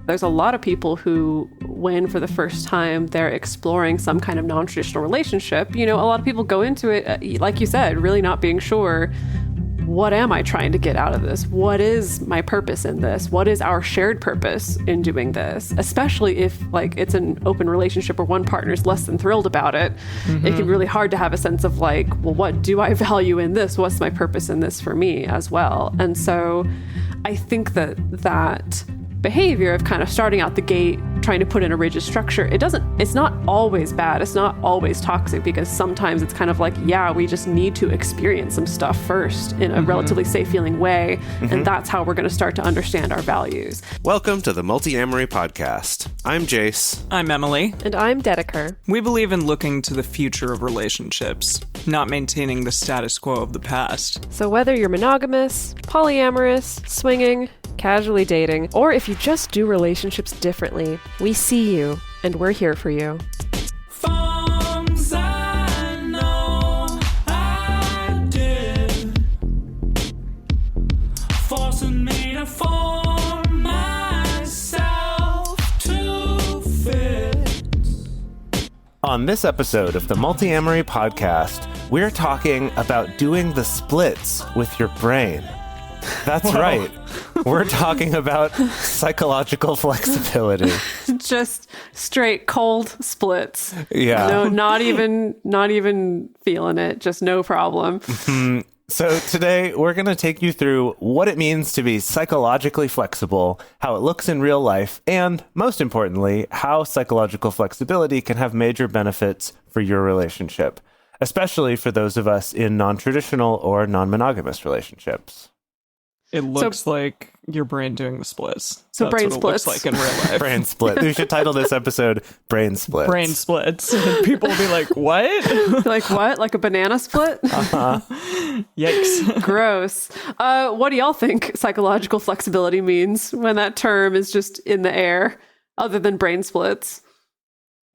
there's a lot of people who, when for the first time they're exploring some kind of non-traditional relationship, a lot of people go into it, like you said, really not being sure, what am I trying to get out of this? What is my purpose in this? What is our shared purpose in doing this? Especially if it's an open relationship where one partner is less than thrilled about it. It can be really hard to have a sense of what do I value in this? What's my purpose in this for me as well? And so I think that behavior of kind of starting out the gate, trying to put in a rigid structure, it's not always bad. It's not always toxic, because sometimes it's kind of we just need to experience some stuff first in a relatively safe feeling way. And that's how we're going to start to understand our values. Welcome to the Multiamory podcast. I'm Jace. I'm Emily. And I'm Dedeker. We believe in looking to the future of relationships, not maintaining the status quo of the past. So whether you're monogamous, polyamorous, swinging, casually dating, or if you just do relationships differently, we see you and we're here for you. Forms I know I did, forcing me to form myself to fit. On this episode of the Multiamory podcast, we're talking about doing the splits with your brain. That's right. We're talking about psychological flexibility. Just straight cold splits. Yeah. No, not even feeling it. Just no problem. So today we're going to take you through what it means to be psychologically flexible, how it looks in real life, and most importantly, how psychological flexibility can have major benefits for your relationship, especially for those of us in non-traditional or non-monogamous relationships. It looks like your brain doing the splits. So That's brain what splits. It looks like in real life. Brain split. We should title this episode Brain Splits. Brain splits. And people will be like, what? Like what? Like a banana split? Yikes. Gross. What do y'all think psychological flexibility means when that term is just in the air, other than brain splits?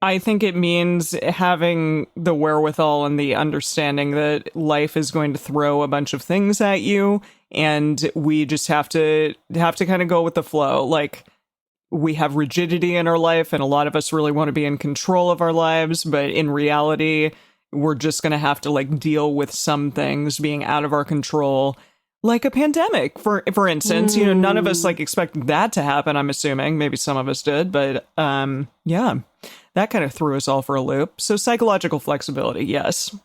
I think it means having the wherewithal and the understanding that life is going to throw a bunch of things at you, and we just have to kind of go with the flow. We have rigidity in our life, and a lot of us really want to be in control of our lives, but in reality, we're just going to have to deal with some things being out of our control, like a pandemic, for instance. None of us expect that to happen, I'm assuming. Maybe some of us did, but yeah. That kind of threw us all for a loop. So psychological flexibility, yes.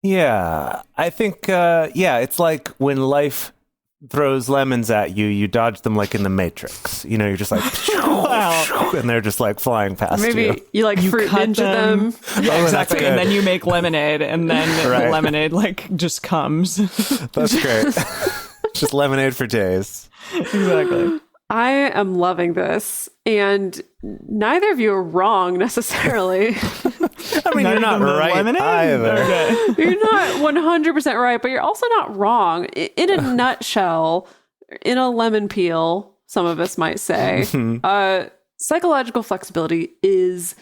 Yeah, I think, it's like when life throws lemons at you, you dodge them like in the Matrix. You're just Wow. and they're just fruit ninja them. Yeah, exactly. And then you make lemonade, and then the lemonade just comes. That's great. Just lemonade for days. Exactly. I am loving this, and neither of you are wrong necessarily. I mean, you're not right either. Okay. You're not 100% right, but you're also not wrong. In a nutshell, in a lemon peel, some of us might say, psychological flexibility is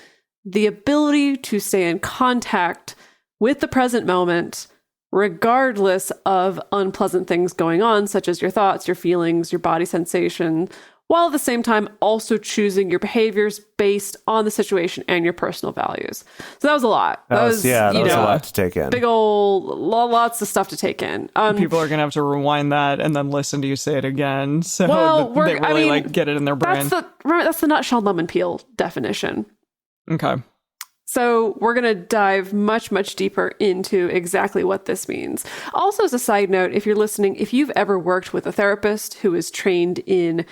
the ability to stay in contact with the present moment, regardless of unpleasant things going on, such as your thoughts, your feelings, your body sensation, while at the same time also choosing your behaviors based on the situation and your personal values. So that was a lot. That was a lot to take in. Big old, lots of stuff to take in. People are going to have to rewind that and then listen to you say it again. So they really get it in their brain. That's the nutshell lemon peel definition. Okay. So we're going to dive much, much deeper into exactly what this means. Also, as a side note, if you're listening, if you've ever worked with a therapist who is trained in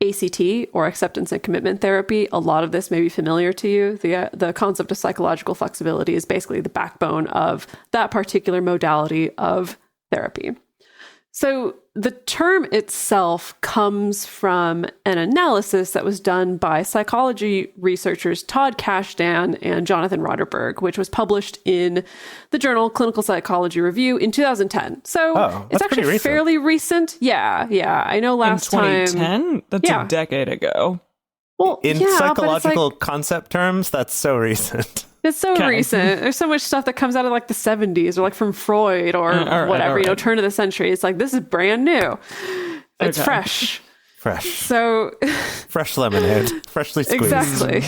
ACT or acceptance and commitment therapy, a lot of this may be familiar to you. The concept of psychological flexibility is basically the backbone of that particular modality of therapy. So the term itself comes from an analysis that was done by psychology researchers Todd Kashdan and Jonathan Rotterberg, which was published in the journal Clinical Psychology Review in 2010. So it's actually fairly recent. Yeah. I know last time... In 2010? That's a decade ago. Well, in psychological concept terms, that's so recent. It's so recent. There's so much stuff that comes out of the 70s or from Freud or whatever, turn of the century. It's this is brand new. It's fresh. Fresh. So, Fresh lemonade. Freshly squeezed. exactly.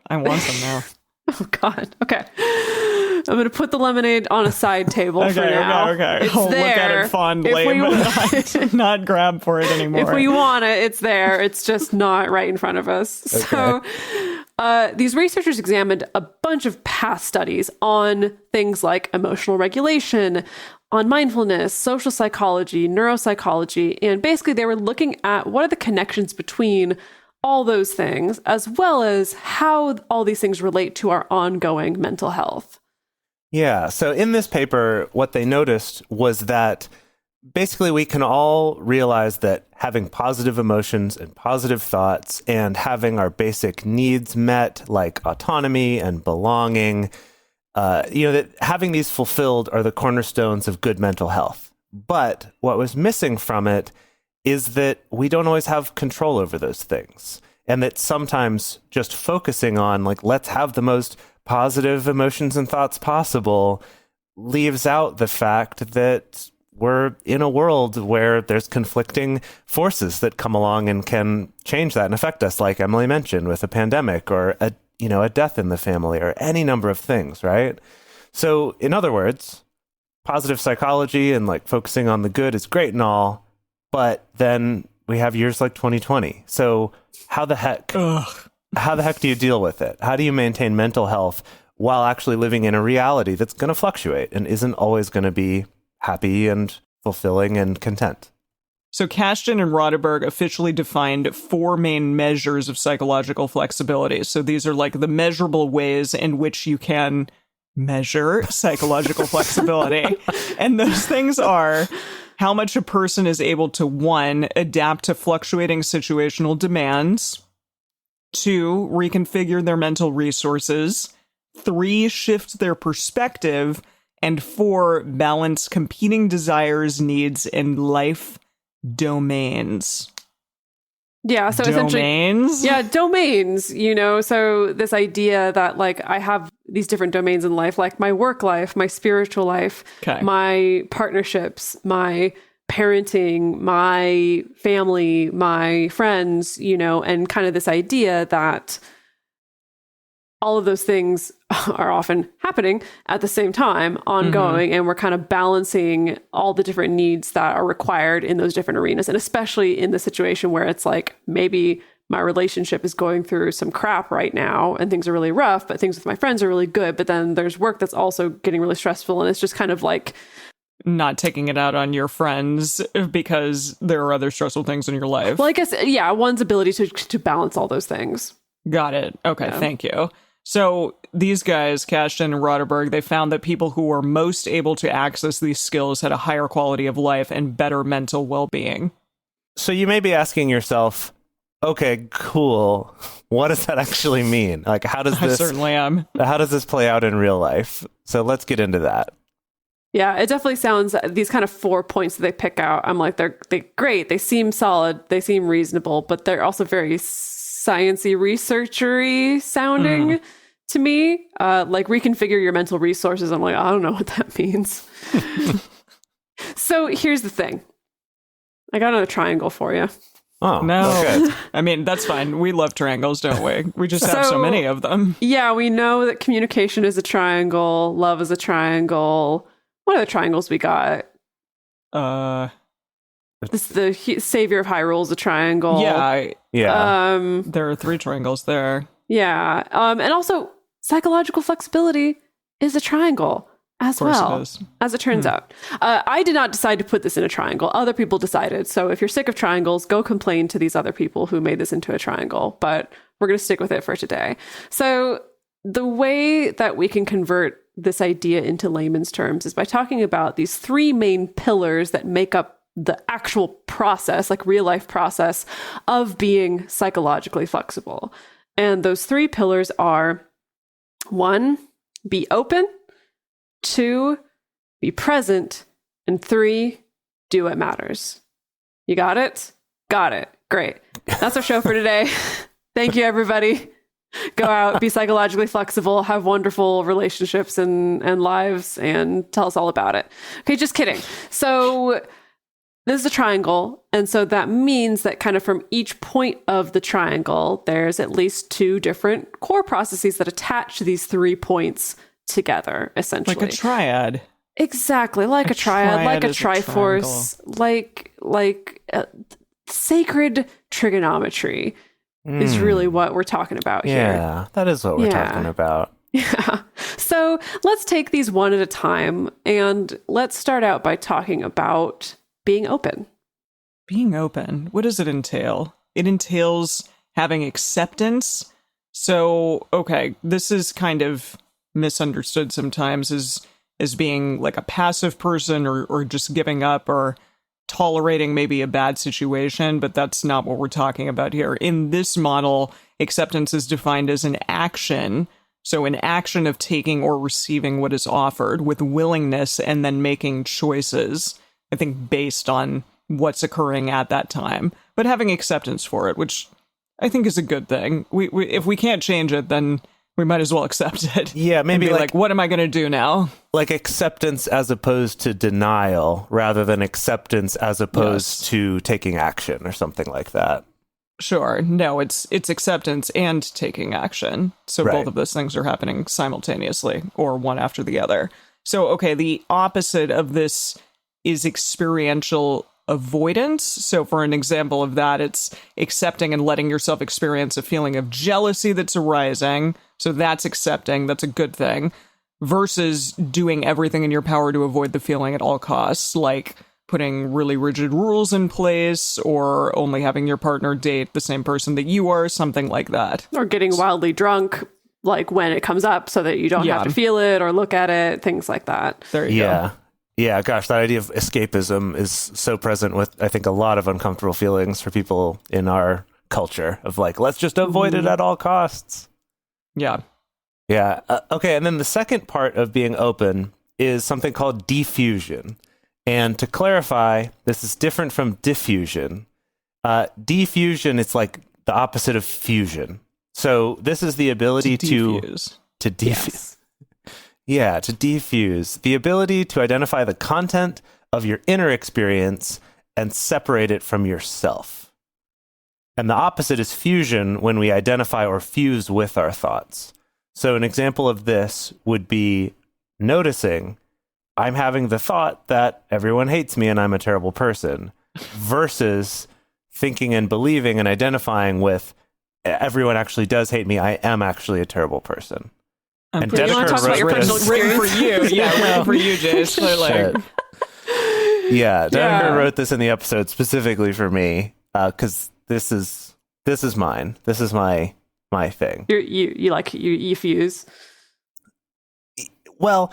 I want some now. Oh, God. Okay. I'm going to put the lemonade on a side table for now. Okay. It's I'll there. look at it fondly, If we but not grab for it anymore. If we want it, it's there. It's just not right in front of us. So these researchers examined a bunch of past studies on things like emotional regulation, on mindfulness, social psychology, neuropsychology, and basically they were looking at what are the connections between all those things, as well as how all these things relate to our ongoing mental health. Yeah. So in this paper, what they noticed was that basically we can all realize that having positive emotions and positive thoughts and having our basic needs met, like autonomy and belonging, that having these fulfilled are the cornerstones of good mental health. But what was missing from it is that we don't always have control over those things. And that sometimes just focusing on, like, let's have the most positive emotions and thoughts possible leaves out the fact that we're in a world where there's conflicting forces that come along and can change that and affect us, like Emily mentioned, with a pandemic or a death in the family or any number of things, right? So in other words, positive psychology and like focusing on the good is great and all, but then we have years like 2020. So how the heck do you deal with it? How do you maintain mental health while actually living in a reality that's going to fluctuate and isn't always going to be happy and fulfilling and content? So Kashtan and Rodeberg officially defined 4 main measures of psychological flexibility. So these are like the measurable ways in which you can measure psychological flexibility. And those things are how much a person is able to, 1, adapt to fluctuating situational demands, 2, reconfigure their mental resources, 3, shift their perspective, and 4, balance competing desires, needs, and life domains. Yeah, so essentially, Domains? yeah, domains, so this idea that like I have these different domains in life, like my work life, my spiritual life, Okay. my partnerships, my parenting, my family, my friends, and kind of this idea that all of those things are often happening at the same time, ongoing, and we're kind of balancing all the different needs that are required in those different arenas. And especially in the situation where it's like, maybe my relationship is going through some crap right now and things are really rough, but things with my friends are really good. But then there's work that's also getting really stressful. And it's just kind of like, not taking it out on your friends because there are other stressful things in your life. well, I guess, yeah, one's ability to balance all those things. Got it. Okay, Yeah. thank you. So these guys, Kashtan and Rodeberg, they found that people who were most able to access these skills had a higher quality of life and better mental well-being. So you may be asking yourself, okay, cool. What does that actually mean? Like, how does I this certainly am. how does this play out in real life? So let's get into that. Yeah, it definitely sounds, these kind of 4 points that they pick out, I'm like, they're great. They seem solid. They seem reasonable, but they're also very sciencey, researchery sounding to me. Like reconfigure your mental resources. I'm like, I don't know what that means. So here's the thing. I got another triangle for you. Oh, No, okay. I mean, that's fine. We love triangles, don't we? We just have so So- many of them. Yeah, we know that communication is a triangle. Love is a triangle. What other triangles we got? The savior of Hyrule is a triangle. Yeah. There are 3 triangles there. Yeah. And also psychological flexibility is a triangle as Of course well, it is. as it turns out. I did not decide to put this in a triangle. Other people decided. So if you're sick of triangles, go complain to these other people who made this into a triangle. But we're going to stick with it for today. So the way that we can convert this idea into layman's terms is by talking about these 3 main pillars that make up the actual process, like real life process of being psychologically flexible. And those 3 pillars are 1, be open, 2, be present, and 3, do what matters. You got it? Got it. Great. That's our show for today. Thank you, everybody. Go out, be psychologically flexible, have wonderful relationships and lives, and tell us all about it. Okay, just kidding. So this is a triangle. And so that means that kind of from each point of the triangle, there's at least 2 different core processes that attach these 3 points together, essentially. Like a triad. Exactly. Like a triad, like a triforce, like sacred trigonometry is really what we're talking about here. Yeah, that is what we're talking about. Yeah. So let's take these one at a time, and let's start out by talking about being open. Being open, what does it entail? It entails having acceptance. So, okay, this is kind of misunderstood sometimes as being like a passive person or just giving up or tolerating maybe a bad situation, but that's not what we're talking about here. In this model, acceptance is defined as an action. So an action of taking or receiving what is offered with willingness and then making choices, I think, based on what's occurring at that time, but having acceptance for it, which I think is a good thing. We if we can't change it, then we might as well accept it. Yeah, maybe be like, what am I going to do now? Like acceptance as opposed to denial rather than acceptance as opposed to taking action or something like that. Sure. No, it's acceptance and taking action. So both of those things are happening simultaneously or one after the other. So, okay, the opposite of this is experiential avoidance. So for an example of that, it's accepting and letting yourself experience a feeling of jealousy that's arising. So that's accepting. That's a good thing. Versus doing everything in your power to avoid the feeling at all costs, like putting really rigid rules in place or only having your partner date the same person that you are, something like that. Or getting wildly drunk, like when it comes up so that you don't have to feel it or look at it, things like that. There you go. Yeah, gosh, that idea of escapism is so present with, I think, a lot of uncomfortable feelings for people in our culture of like, let's just avoid it at all costs. Yeah. Yeah. Okay. And then the second part of being open is something called diffusion. And to clarify, this is different from diffusion. Diffusion, it's like the opposite of fusion. So this is the ability to diffuse. Yes. Yeah, to defuse. The ability to identify the content of your inner experience and separate it from yourself. And the opposite is fusion, when we identify or fuse with our thoughts. So an example of this would be noticing I'm having the thought that everyone hates me and I'm a terrible person, versus thinking and believing and identifying with everyone actually does hate me. I am actually a terrible person. And you want to talk about your personal written for you. Yeah, written for you, Jace. Like, Dedeker wrote this in the episode specifically for me because this is mine. This is my thing. You fuse. Well,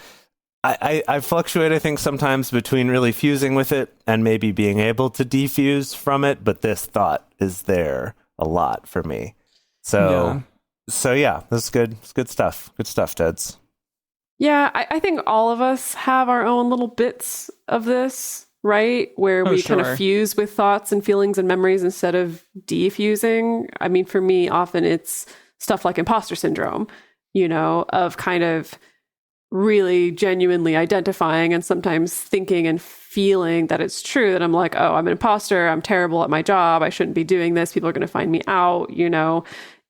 I fluctuate, I think, sometimes between really fusing with it and maybe being able to defuse from it, but this thought is there a lot for me. So yeah, this is good. It's good stuff. Good stuff, Teds. Yeah, I think all of us have our own little bits of this, right? Where we kind of fuse with thoughts and feelings and memories instead of defusing. I mean, for me, often it's stuff like imposter syndrome, of kind of really genuinely identifying and sometimes thinking and feeling that it's true, that I'm like, oh, I'm an imposter. I'm terrible at my job. I shouldn't be doing this. People are going to find me out,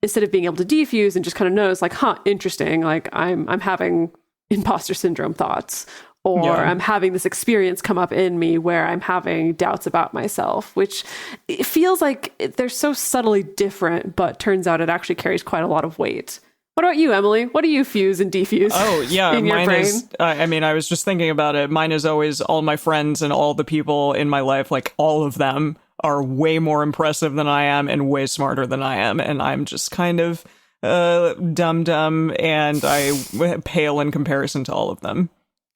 instead of being able to defuse and just kind of notice like, interesting. Like I'm having imposter syndrome thoughts, or I'm having this experience come up in me where I'm having doubts about myself, which it feels like they're so subtly different, but turns out it actually carries quite a lot of weight. What about you, Emily? What do you fuse and defuse? Oh, yeah. in your mine brain? Is, I was just thinking about it. Mine is always all my friends and all the people in my life, like all of them are way more impressive than I am and way smarter than I am. And I'm just kind of dumb and I pale in comparison to all of them.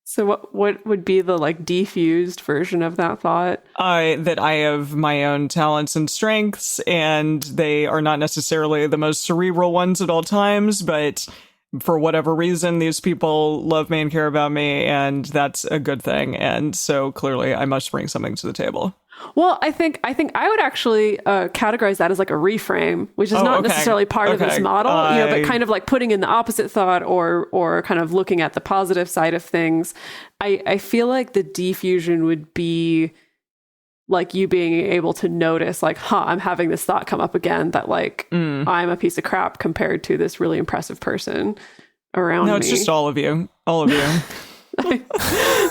So what would be the like defused version of that thought? That I have my own talents and strengths, and they are not necessarily the most cerebral ones at all times, but for whatever reason, these people love me and care about me, and that's a good thing. And so clearly I must bring something to the table. Well, I think I would actually categorize that as like a reframe, which is not necessarily part of this model, but kind of like putting in the opposite thought or kind of looking at the positive side of things. I feel like the diffusion would be like you being able to notice like, I'm having this thought come up again that like I'm a piece of crap compared to this really impressive person around me. No, it's just all of you. All of you.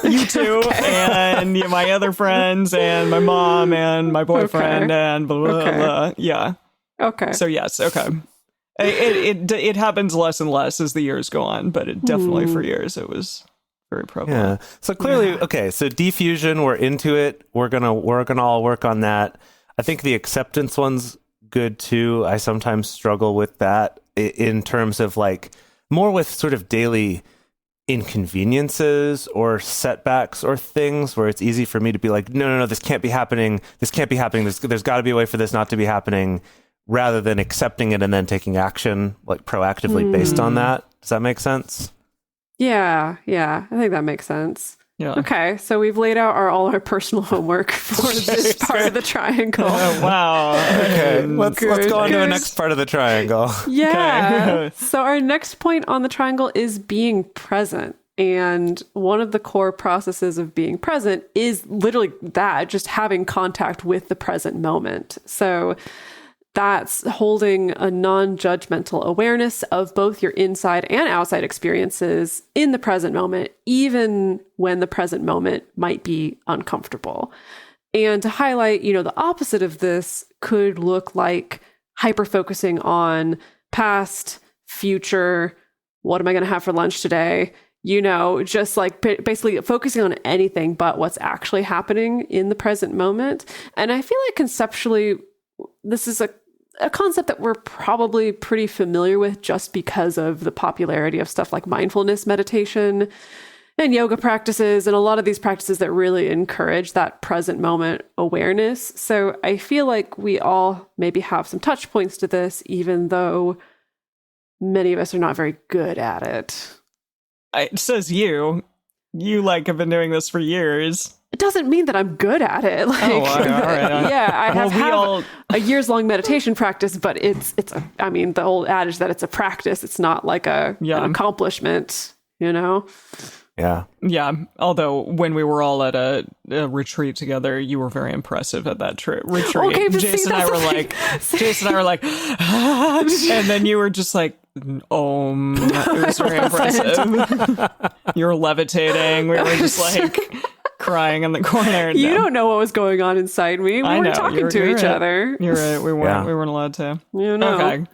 You two, and my other friends, and my mom, and my boyfriend, and blah, blah, blah. Yeah. Okay. So, yes, okay. It happens less and less as the years go on, but it definitely for years it was very prevalent. Yeah. So clearly, okay, so defusion, we're into it. We're gonna all work on that. I think the acceptance one's good too. I sometimes struggle with that in terms of like more with sort of daily inconveniences or setbacks or things where it's easy for me to be like, no, this can't be happening. This can't be happening. There's got to be a way for this not to be happening, rather than accepting it and then taking action like proactively based on that. Does that make sense? Yeah, I think that makes sense. Yeah. Okay, so we've laid out all our personal homework for this part of the triangle. Oh, wow. Okay, let's go on to the Good. next part of the triangle. Yeah. Okay. So our next point on the triangle is being present. And one of the core processes of being present is literally that, just having contact with the present moment. So that's holding a non-judgmental awareness of both your inside and outside experiences in the present moment, even when the present moment might be uncomfortable. And to highlight, the opposite of this could look like hyper-focusing on past, future, what am I going to have for lunch today? Just like basically focusing on anything but what's actually happening in the present moment. And I feel like conceptually, this is a concept that we're probably pretty familiar with just because of the popularity of stuff like mindfulness meditation and yoga practices and a lot of these practices that really encourage that present moment awareness. So I feel like we all maybe have some touch points to this, even though many of us are not very good at it. It says you have been doing this for years. It doesn't mean that I'm good at it. Like, all right. yeah, I Well, have a years-long meditation practice, but the old adage that it's a practice. It's not like an accomplishment, Yeah. Yeah. Although when we were all at a retreat together, you were very impressive at that retreat. Okay, but Jason and I were like, and then you were just like, it was very impressive. You were levitating. We were just like crying in the corner. You don't know what was going on inside me. We were talking to each other. You're right. We weren't allowed to. Okay.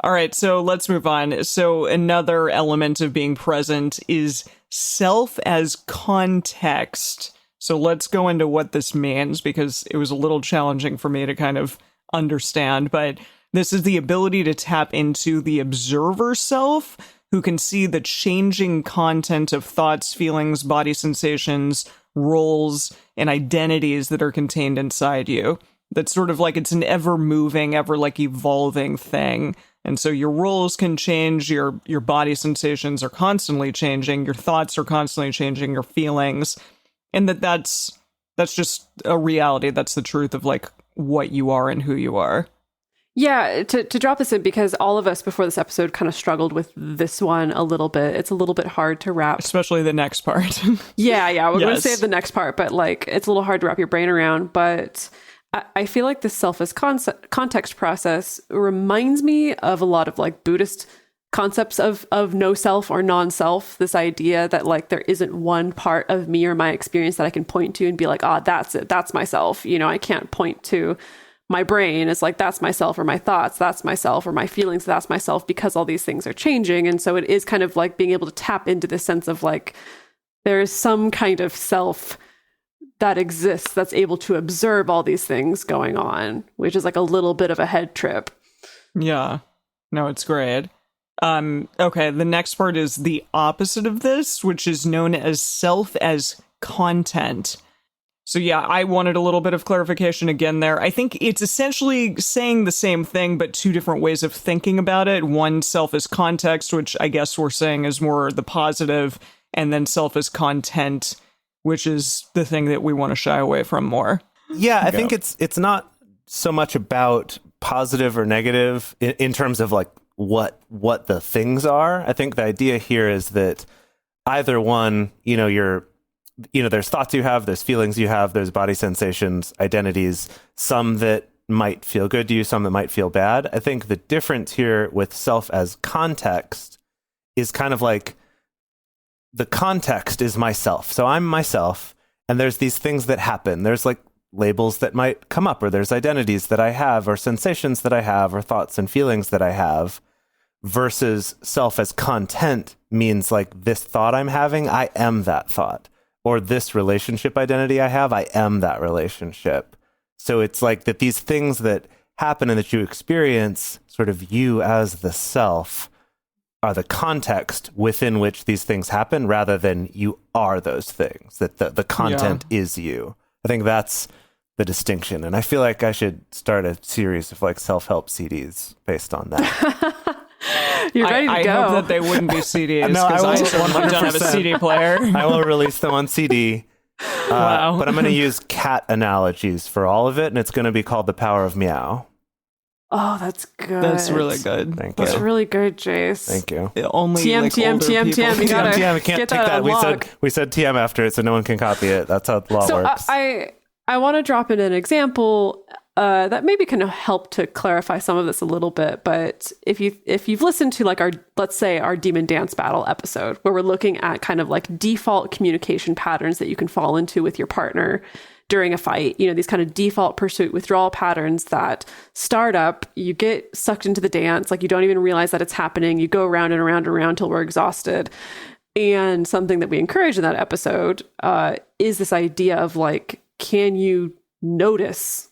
All right, so let's move on. So another element of being present is self as context. So let's go into what this means, because it was a little challenging for me to kind of understand. But this is the ability to tap into the observer self, who can see the changing content of thoughts, feelings, body sensations, roles, and identities that are contained inside you. That's sort of like it's an ever-moving, evolving thing. And so your roles can change, your body sensations are constantly changing, your thoughts are constantly changing, your feelings. And that's just a reality. That's the truth of like what you are and who you are. Yeah, to drop this in, because all of us before this episode kind of struggled with this one a little bit. It's a little bit hard to wrap. Especially the next part. Yeah. We're going to Yes. save the next part, but like it's a little hard to wrap your brain around. But I feel like this self as context process reminds me of a lot of like Buddhist concepts of no self or non-self. This idea that like there isn't one part of me or my experience that I can point to and be like, that's it. That's myself. I can't point to my brain as like, that's myself, or my thoughts, that's myself, or my feelings, that's myself, because all these things are changing. And so it is kind of like being able to tap into this sense of like, there is some kind of self that exists that's able to observe all these things going on, which is like a little bit of a head trip. Yeah. No, it's great. Okay, the next part is the opposite of this, which is known as self as content. So yeah, I wanted a little bit of clarification again there. I think it's essentially saying the same thing, but two different ways of thinking about it. One, self as context, which I guess we're saying is more the positive, and then self as content, which is the thing that we want to shy away from more. Yeah, I think it's not so much about positive or negative in terms of like what the things are. I think the idea here is that either one, you're there's thoughts you have, there's feelings you have, there's body sensations, identities, some that might feel good to you, some that might feel bad. I think the difference here with self as context is kind of like the context is myself. So I'm myself, and there's these things that happen. There's like labels that might come up, or there's identities that I have, or sensations that I have, or thoughts and feelings that I have, versus self as content means like this thought I'm having, I am that thought. Or this relationship identity I have, I am that relationship. So it's like that these things that happen and that you experience, sort of you as the self, are the context within which these things happen, rather than you are those things, that the content is you. I think that's the distinction. And I feel like I should start a series of like self-help CDs based on that. You're ready to I go. hope that they wouldn't be CDs, No, I because will I certainly don't have a 100%. CD player. I will release them on CD. Wow. But I'm going to use cat analogies for all of it, and it's going to be called The Power of Meow. Oh, that's good. That's really good. Thank you. That's really good, Jace. Thank you. Only TM, like TM, older TM, people TM. You can- gotta TM, we can't get take that that. on log. We said TM after it, so no one can copy it. That's how the law So works. I want to drop in an example that maybe can help to clarify some of this a little bit. But if you've listened to like let's say our demon dance battle episode, where we're looking at kind of like default communication patterns that you can fall into with your partner during a fight, these kind of default pursuit withdrawal patterns that start up, you get sucked into the dance, like you don't even realize that it's happening. You go around and around and around till we're exhausted. And something that we encourage in that episode is this idea of like, can you notice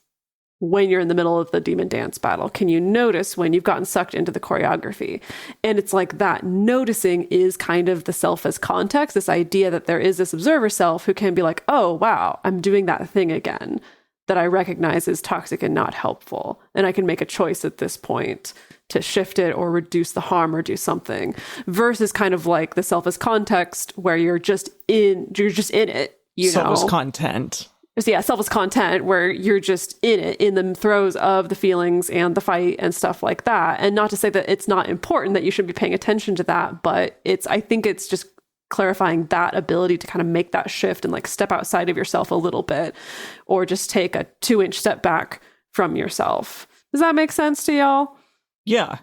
when you're in the middle of the demon dance battle? Can you notice when you've gotten sucked into the choreography? And it's like that noticing is kind of the self as context, this idea that there is this observer self who can be like, oh, wow, I'm doing that thing again that I recognize is toxic and not helpful. And I can make a choice at this point to shift it or reduce the harm or do something, versus kind of like the self as context where you're just in it, Self as content. So yeah, self as content where you're just in it, in the throes of the feelings and the fight and stuff like that. And not to say that it's not important that you should be paying attention to that, but I think it's just clarifying that ability to kind of make that shift and like step outside of yourself a little bit, or just take a 2-inch step back from yourself. Does that make sense to y'all? Yeah.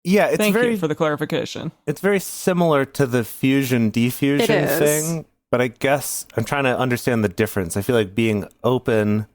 Yeah, it's Thank very you for the clarification. it's very similar to the fusion diffusion It is. thing, but I guess I'm trying to understand the difference. I feel like being open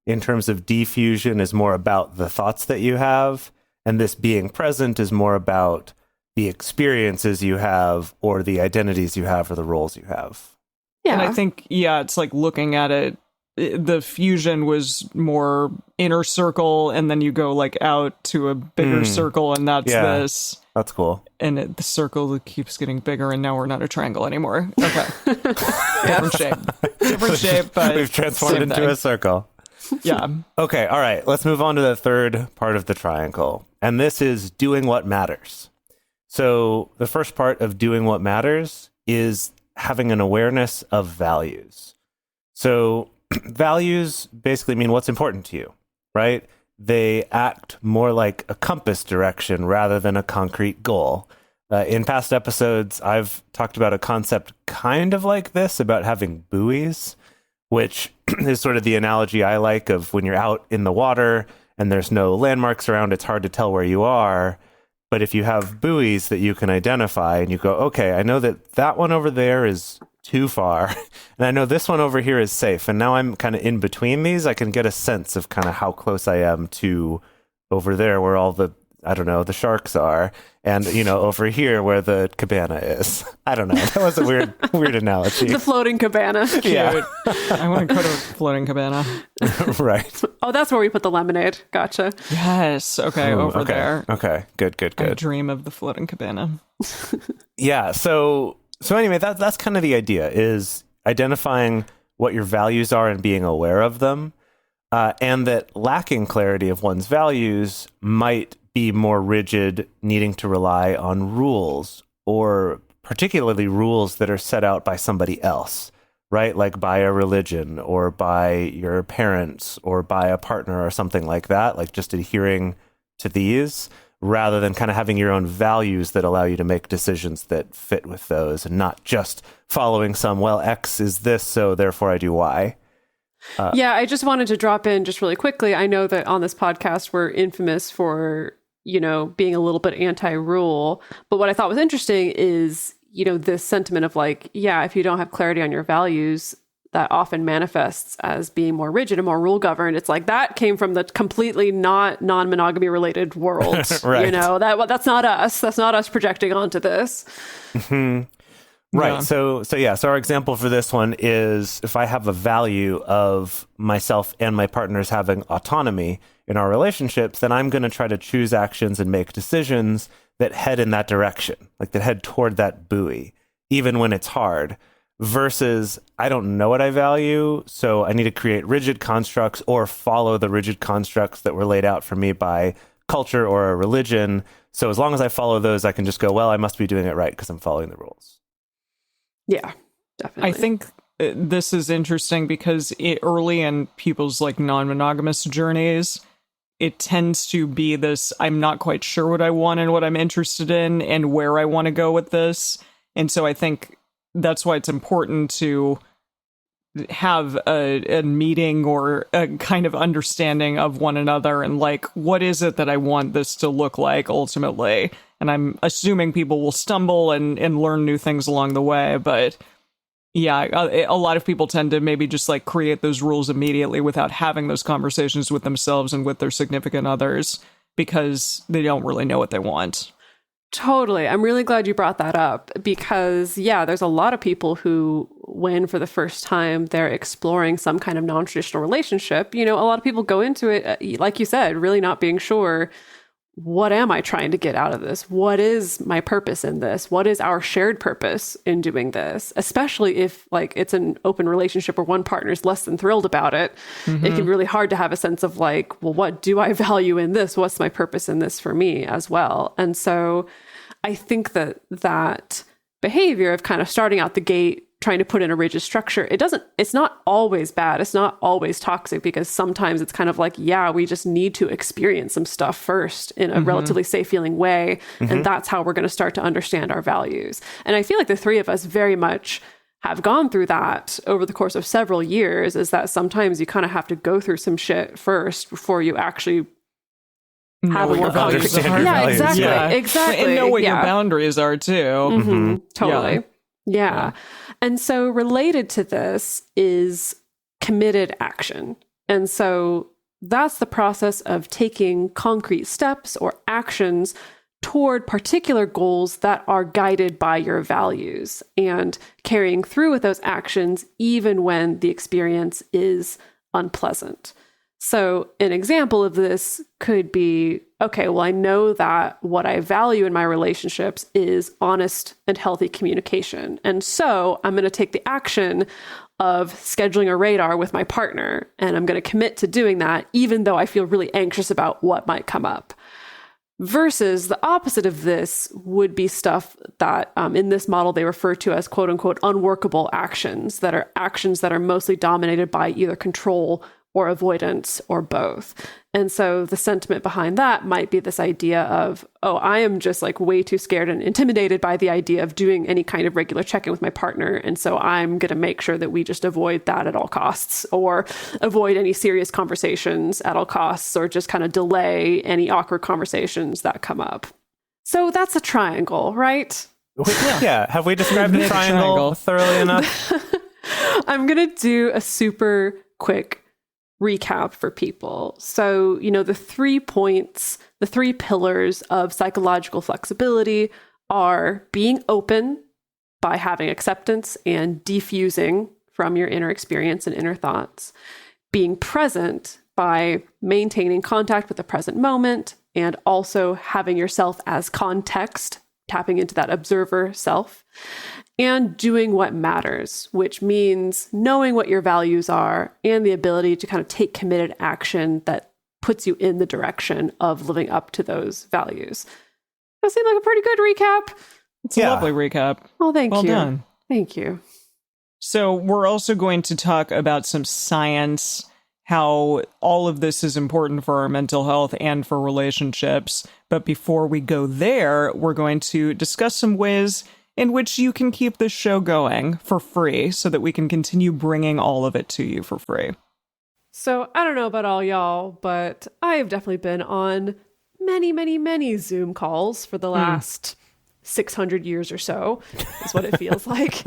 in terms of diffusion is more about the thoughts that you have, and this being present is more about the experiences you have, or the identities you have, or the roles you have. Yeah. And I think, it's like looking at it, the fusion was more inner circle, and then you go like out to a bigger circle, and that's Yeah. this. That's cool. And the circle keeps getting bigger, and now we're not a triangle anymore. Okay. Different shape, but We've transformed same into thing. a circle. Yeah. Okay, all right. Let's move on to the third part of the triangle. And this is doing what matters. So the first part of doing what matters is having an awareness of values. So values basically mean what's important to you, right? They act more like a compass direction rather than a concrete goal. In past episodes, I've talked about a concept kind of like this, about having buoys, which is sort of the analogy I like of when you're out in the water and there's no landmarks around, it's hard to tell where you are. But if you have buoys that you can identify and you go, okay, I know that one over there is too far, and I know this one over here is safe, and now I'm kind of in between these, I can get a sense of kind of how close I am to over there where all the, I don't know, the sharks are, and, over here where the cabana is. I don't know. That was a weird analogy. The floating cabana. Yeah. I want to go to a floating cabana. Right. Oh, that's where we put the lemonade. Gotcha. Yes. Okay. Ooh, Over okay. there. Okay. Good. I dream of the floating cabana. Yeah. So anyway, that's kind of the idea, is identifying what your values are and being aware of them. And that lacking clarity of one's values might be more rigid, needing to rely on rules, or particularly rules that are set out by somebody else, right? Like by a religion, or by your parents, or by a partner, or something like that, like just adhering to these, rather than kind of having your own values that allow you to make decisions that fit with those and not just following some, well, X is this, so therefore I do Y. Yeah, I just wanted to drop in just really quickly. I know that on this podcast, we're infamous for, being a little bit anti-rule. But what I thought was interesting is, this sentiment of like, yeah, if you don't have clarity on your values, that often manifests as being more rigid and more rule governed. It's like that came from the completely not non-monogamy related world. Right. That's not us. That's not us projecting onto this. Mm-hmm. Right. Yeah. So our example for this one is if I have a value of myself and my partners having autonomy in our relationships, then I'm going to try to choose actions and make decisions that head in that direction, like that head toward that buoy, even when it's hard, versus I don't know what I value, so I need to create rigid constructs or follow the rigid constructs that were laid out for me by culture or a religion. So as long as I follow those, I can just go, well, I must be doing it right because I'm following the rules. Yeah, definitely. I think this is interesting because early in people's like non-monogamous journeys, it tends to be this, I'm not quite sure what I want and what I'm interested in and where I want to go with this. And so I think that's why it's important to have a meeting or a kind of understanding of one another and like, what is it that I want this to look like ultimately? And I'm assuming people will stumble and learn new things along the way. But yeah, a lot of people tend to maybe just like create those rules immediately without having those conversations with themselves and with their significant others because they don't really know what they want. Totally. I'm really glad you brought that up because, yeah, there's a lot of people who, when for the first time they're exploring some kind of non-traditional relationship, a lot of people go into it, like you said, really not being sure, what am I trying to get out of this? What is my purpose in this? What is our shared purpose in doing this? Especially if like it's an open relationship where one partner is less than thrilled about it. Mm-hmm. It can be really hard to have a sense of like, well, what do I value in this? What's my purpose in this for me as well? And so I think that behavior of kind of starting out the gate, trying to put in a rigid structure, it's not always bad. It's not always toxic because sometimes it's kind of like, yeah, we just need to experience some stuff first in a relatively safe feeling way. Mm-hmm. And that's how we're going to start to understand our values. And I feel like the three of us very much have gone through that over the course of several years, is that sometimes you kind of have to go through some shit first before you actually have a more values concrete. Are. Yeah, exactly. Yeah. Exactly. And know what your boundaries are too. Mm-hmm. Totally. Yeah. And so related to this is committed action. And so that's the process of taking concrete steps or actions toward particular goals that are guided by your values and carrying through with those actions even when the experience is unpleasant. So an example of this could be, okay, well, I know that what I value in my relationships is honest and healthy communication. And so I'm going to take the action of scheduling a radar with my partner, and I'm going to commit to doing that, even though I feel really anxious about what might come up. Versus the opposite of this would be stuff that in this model they refer to as quote unquote unworkable actions that are mostly dominated by either control or avoidance or both. And so the sentiment behind that might be this idea of, oh, I am just like way too scared and intimidated by the idea of doing any kind of regular check-in with my partner. And so I'm going to make sure that we just avoid that at all costs, or avoid any serious conversations at all costs, or just kind of delay any awkward conversations that come up. So that's a triangle, right? Yeah. Have we described the triangle thoroughly enough? I'm going to do a super quick recap for people. So, the 3 points, the 3 pillars of psychological flexibility are being open by having acceptance and defusing from your inner experience and inner thoughts, being present by maintaining contact with the present moment, and also having yourself as context, tapping into that observer self, and doing what matters, which means knowing what your values are and the ability to kind of take committed action that puts you in the direction of living up to those values. That seemed like a pretty good recap. It's a lovely recap. Oh, thank you. Well done. Thank you. So we're also going to talk about some science, how all of this is important for our mental health and for relationships. But before we go there, we're going to discuss some ways in which you can keep this show going for free so that we can continue bringing all of it to you for free. So I don't know about all y'all, but I've definitely been on many, many, many Zoom calls for the last 600 years or so, is what it feels like.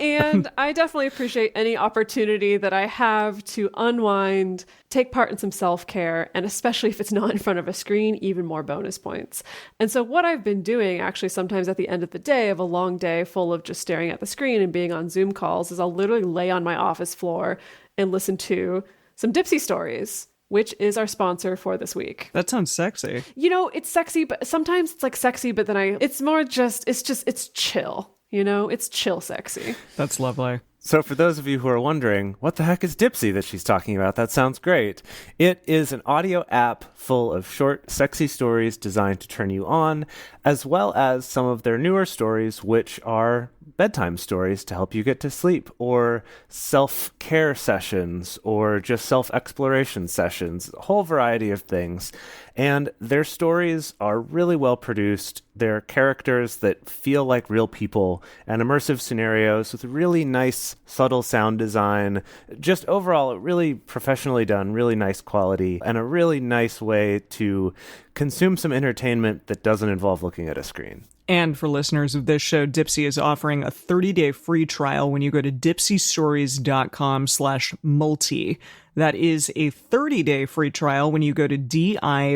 And I definitely appreciate any opportunity that I have to unwind, take part in some self-care, and especially if it's not in front of a screen, even more bonus points. And so what I've been doing actually sometimes at the end of the day of a long day full of just staring at the screen and being on Zoom calls is I'll literally lay on my office floor and listen to some Dipsy stories, which is our sponsor for this week. That sounds sexy. You know, it's sexy, but sometimes it's like sexy, but then it's more just, it's chill. You know, it's chill sexy. That's lovely. So for those of you who are wondering, what the heck is Dipsy that she's talking about? That sounds great. It is an audio app full of short, sexy stories designed to turn you on, as well as some of their newer stories, which are bedtime stories to help you get to sleep, or self-care sessions, or just self-exploration sessions, a whole variety of things. And their stories are really well produced. They're characters that feel like real people and immersive scenarios with really nice, subtle sound design. Just overall, really professionally done, really nice quality, and a really nice way to consume some entertainment that doesn't involve looking at a screen. And for listeners of this show, Dipsy is offering a 30-day free trial when you go to dipsystories.com/multi. That is a 30-day free trial when you go to DIPSEA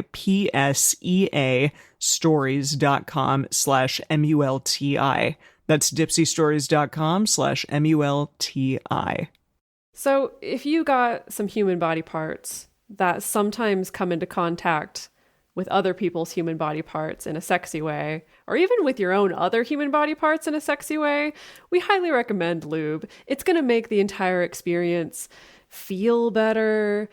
stories.com/MULTI. That's dipsystories.com/MULTI. So if you got some human body parts that sometimes come into contact with other people's human body parts in a sexy way, or even with your own other human body parts in a sexy way, we highly recommend lube. It's going to make the entire experience feel better,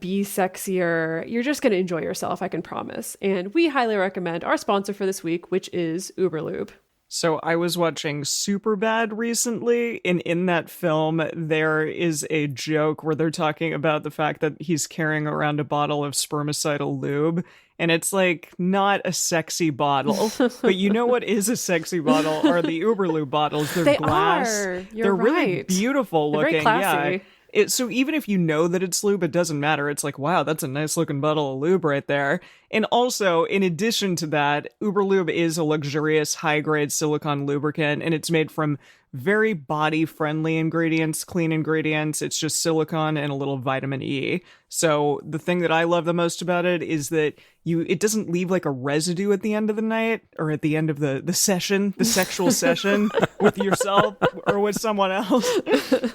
be sexier. You're just going to enjoy yourself, I can promise. And we highly recommend our sponsor for this week, which is Uberlube. So I was watching Superbad recently, and in that film, there is a joke where they're talking about the fact that he's carrying around a bottle of spermicidal lube, and it's like not a sexy bottle, but you know what is a sexy bottle are the Uberlube bottles. They're They glass. are. You're They're really right. beautiful They're looking. very classy. Yeah. So even if you know that it's lube, it doesn't matter. It's like, wow, that's a nice looking bottle of lube right there. And also, in addition to that, Uberlube is a luxurious high-grade silicone lubricant, and it's made from very body-friendly ingredients, clean ingredients. It's just silicone and a little vitamin E. So the thing that I love the most about it is that it doesn't leave like a residue at the end of the night or at the end of the session, the sexual session with yourself or with someone else.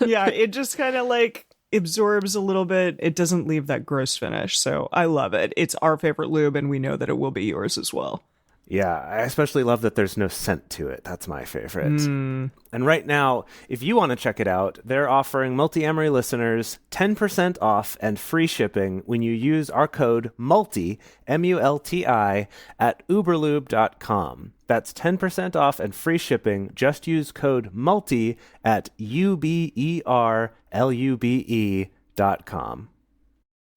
Yeah, it just kind of like absorbs a little bit. It doesn't leave that gross finish. So I love it. It's our favorite lube, and we know that it will be yours as well. Yeah, I especially love that there's no scent to it. That's my favorite. And right now, if you want to check it out, they're offering Multiamory listeners 10% off and free shipping when you use our code MULTI, MULTI, at uberlube.com. That's 10% off and free shipping. Just use code MULTI at uberlube.com.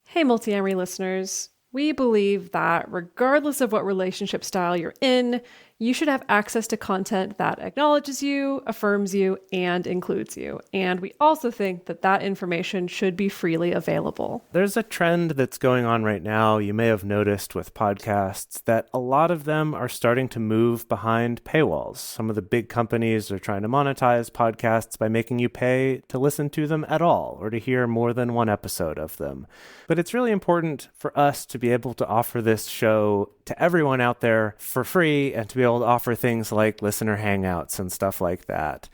Hey, Multiamory listeners. We believe that regardless of what relationship style you're in, you should have access to content that acknowledges you, affirms you, and includes you. And we also think that that information should be freely available. There's a trend that's going on right now, you may have noticed with podcasts, that a lot of them are starting to move behind paywalls. Some of the big companies are trying to monetize podcasts by making you pay to listen to them at all, or to hear more than one episode of them. But it's really important for us to be able to offer this show to everyone out there for free, and to be able to offer things like listener hangouts and stuff like that.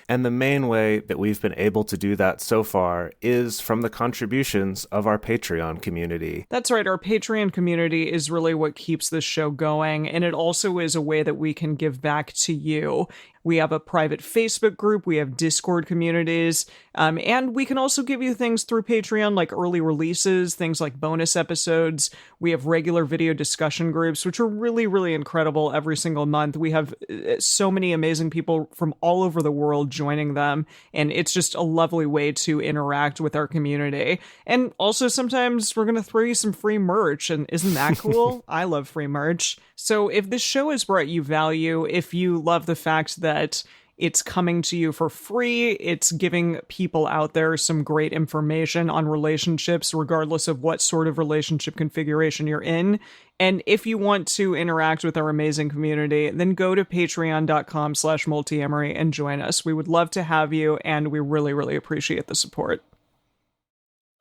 And the main way that we've been able to do that so far is from the contributions of our Patreon community. That's right. Our Patreon community is really what keeps this show going. And it also is a way that we can give back to you. We have a private Facebook group. We have Discord communities. And we can also give you things through Patreon, like early releases, things like bonus episodes. We have regular video discussion groups, which are really, really incredible every single month. We have so many amazing people from all over the world joining them. And it's just a lovely way to interact with our community. And also sometimes we're going to throw you some free merch. And isn't that cool? I love free merch. So if this show has brought you value, if you love the fact that it's coming to you for free, it's giving people out there some great information on relationships, regardless of what sort of relationship configuration you're in. And if you want to interact with our amazing community, then go to patreon.com/multiamory and join us. We would love to have you, and we really, really appreciate the support.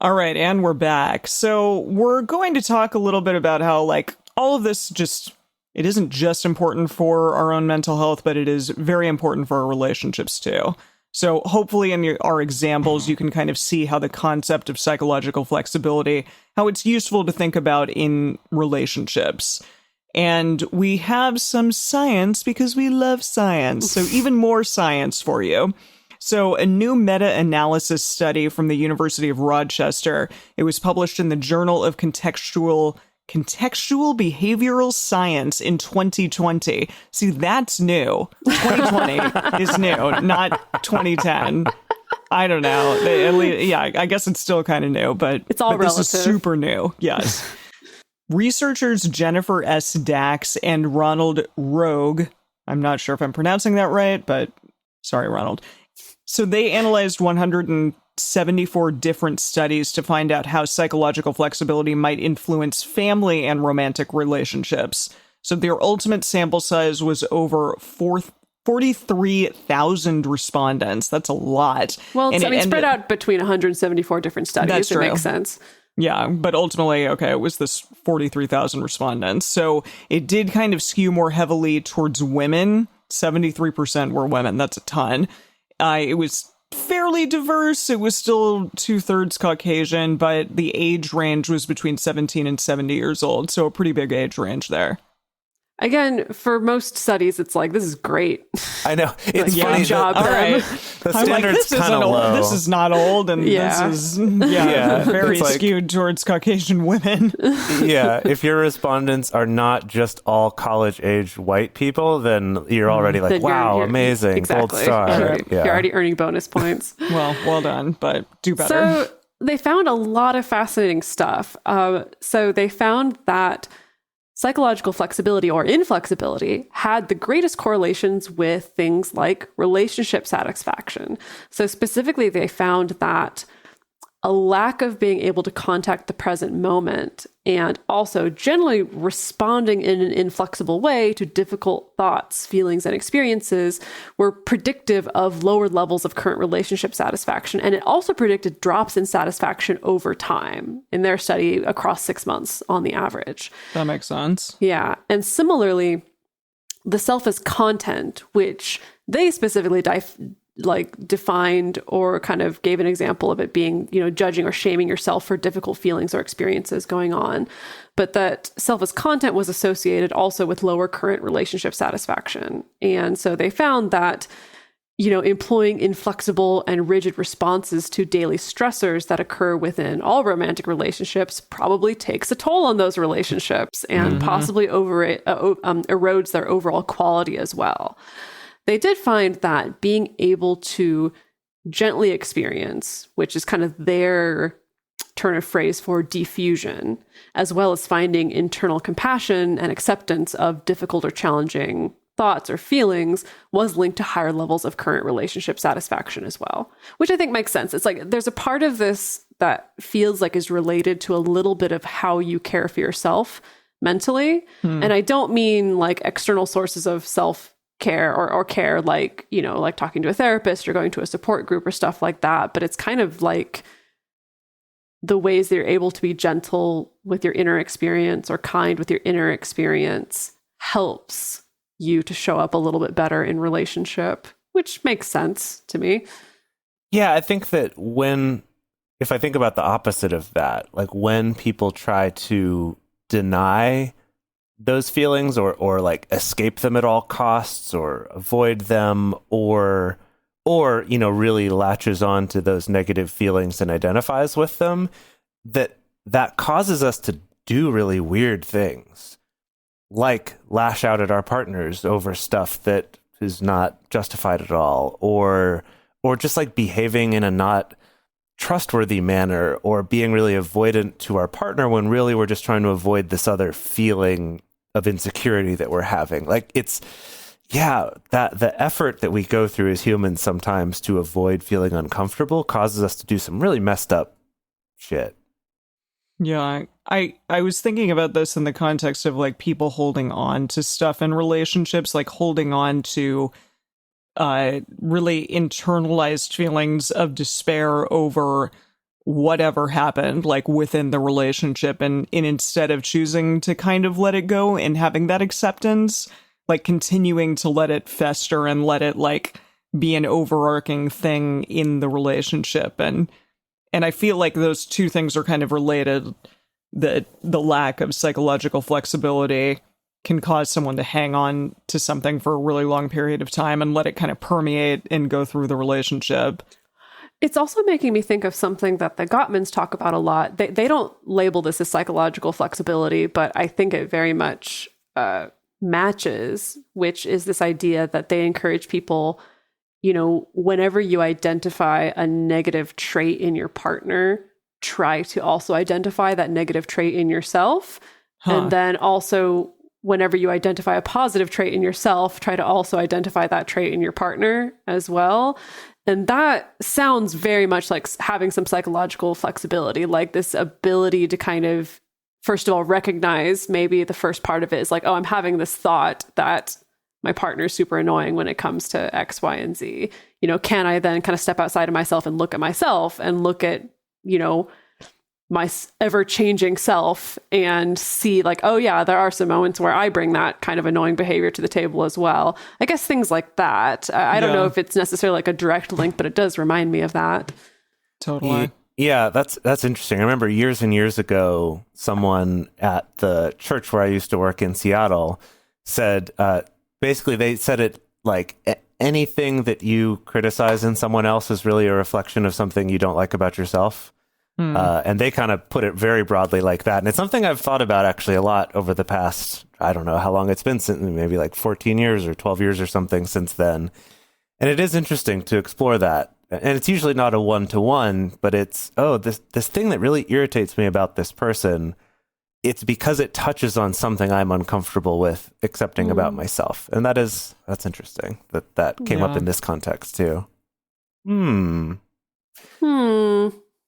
All right, and we're back. So we're going to talk a little bit about how, like, all of this it isn't just important for our own mental health, but it is very important for our relationships too. So hopefully in our examples, you can kind of see how the concept of psychological flexibility, how it's useful to think about in relationships. And we have some science because we love science. So even more science for you. So a new meta-analysis study from the University of Rochester, it was published in the Journal of Contextual Behavioral Science in 2020. See, that's new. 2020 is new, not 2010. I don't know. I guess it's still kind of new, but it's all relative. This is super new. Yes. Researchers Jennifer S. Dax and Ronald Rogue, I'm not sure if I'm pronouncing that right, but sorry, Ronald. So they analyzed 174 different studies to find out how psychological flexibility might influence family and romantic relationships. So their ultimate sample size was over 43,000 respondents. That's a lot. Well, spread out between 174 different studies. That's true. It makes sense. Yeah, but ultimately, okay, it was this 43,000 respondents. So it did kind of skew more heavily towards women. 73% were women. That's a ton. It was fairly diverse. It was still 2/3 Caucasian, but the age range was between 17 and 70 years old. So a pretty big age range there. Again, for most studies, it's like, this is great. I know. It's like, funny. good job, All them. right. The I'm like, standard's this kind of isn't low. This is not old, and Yeah. this is It's very like- skewed towards Caucasian women. Yeah, if your respondents are not just all college-age white people, then you're already like, Then wow, amazing, exactly. gold star. You're already earning bonus points. well done, but do better. So they found a lot of fascinating stuff. So they found that psychological flexibility or inflexibility had the greatest correlations with things like relationship satisfaction. So specifically, they found that a lack of being able to contact the present moment and also generally responding in an inflexible way to difficult thoughts, feelings, and experiences were predictive of lower levels of current relationship satisfaction. And it also predicted drops in satisfaction over time in their study across 6 months on the average. That makes sense. Yeah. And similarly, the self as content, which they specifically defined or kind of gave an example of it being, judging or shaming yourself for difficult feelings or experiences going on. But that self as content was associated also with lower current relationship satisfaction. And so they found that, employing inflexible and rigid responses to daily stressors that occur within all romantic relationships probably takes a toll on those relationships and possibly erodes their overall quality as well. They did find that being able to gently experience, which is kind of their turn of phrase for diffusion, as well as finding internal compassion and acceptance of difficult or challenging thoughts or feelings, was linked to higher levels of current relationship satisfaction as well, which I think makes sense. It's like there's a part of this that feels like is related to a little bit of how you care for yourself mentally. And I don't mean like external sources of self-care or care, like, like talking to a therapist or going to a support group or stuff like that. But it's kind of like the ways that you're able to be gentle with your inner experience or kind with your inner experience helps you to show up a little bit better in relationship, which makes sense to me. Yeah, I think that if I think about the opposite of that, like when people try to deny those feelings or like escape them at all costs or avoid them or really latches on to those negative feelings and identifies with them, that causes us to do really weird things, like lash out at our partners over stuff that is not justified at all, or just like behaving in a not trustworthy manner, or being really avoidant to our partner when really we're just trying to avoid this other feeling of insecurity that we're having. Like that the effort that we go through as humans sometimes to avoid feeling uncomfortable causes us to do some really messed up shit. Yeah, I was thinking about this in the context of like people holding on to stuff in relationships, like holding on to really internalized feelings of despair over whatever happened, like within the relationship, and instead of choosing to kind of let it go and having that acceptance, like continuing to let it fester and let it like be an overarching thing in the relationship. And I feel like those two things are kind of related, that the lack of psychological flexibility can cause someone to hang on to something for a really long period of time and let it kind of permeate and go through the relationship. It's also making me think of something that the Gottmans talk about a lot. They don't label this as psychological flexibility, but I think it very much matches, which is this idea that they encourage people, whenever you identify a negative trait in your partner, try to also identify that negative trait in yourself. And then also, whenever you identify a positive trait in yourself, try to also identify that trait in your partner as well. And that sounds very much like having some psychological flexibility, like this ability to kind of, first of all, recognize, maybe the first part of it is like, oh, I'm having this thought that my partner is super annoying when it comes to X, Y, and Z. Can I then kind of step outside of myself and look at myself and look at, my ever-changing self and see like, oh yeah, there are some moments where I bring that kind of annoying behavior to the table as well. I guess things like that. I don't know if it's necessarily like a direct link, but it does remind me of that. Totally. Yeah, that's interesting. I remember years and years ago, someone at the church where I used to work in Seattle said, basically they said it like anything that you criticize in someone else is really a reflection of something you don't like about yourself. And they kind of put it very broadly like that. And it's something I've thought about actually a lot over the past, I don't know how long it's been, since maybe like 14 years or 12 years or something since then. And it is interesting to explore that. And it's usually not a one-to-one, but it's, this thing that really irritates me about this person, it's because it touches on something I'm uncomfortable with accepting about myself. And that's interesting that came up in this context too.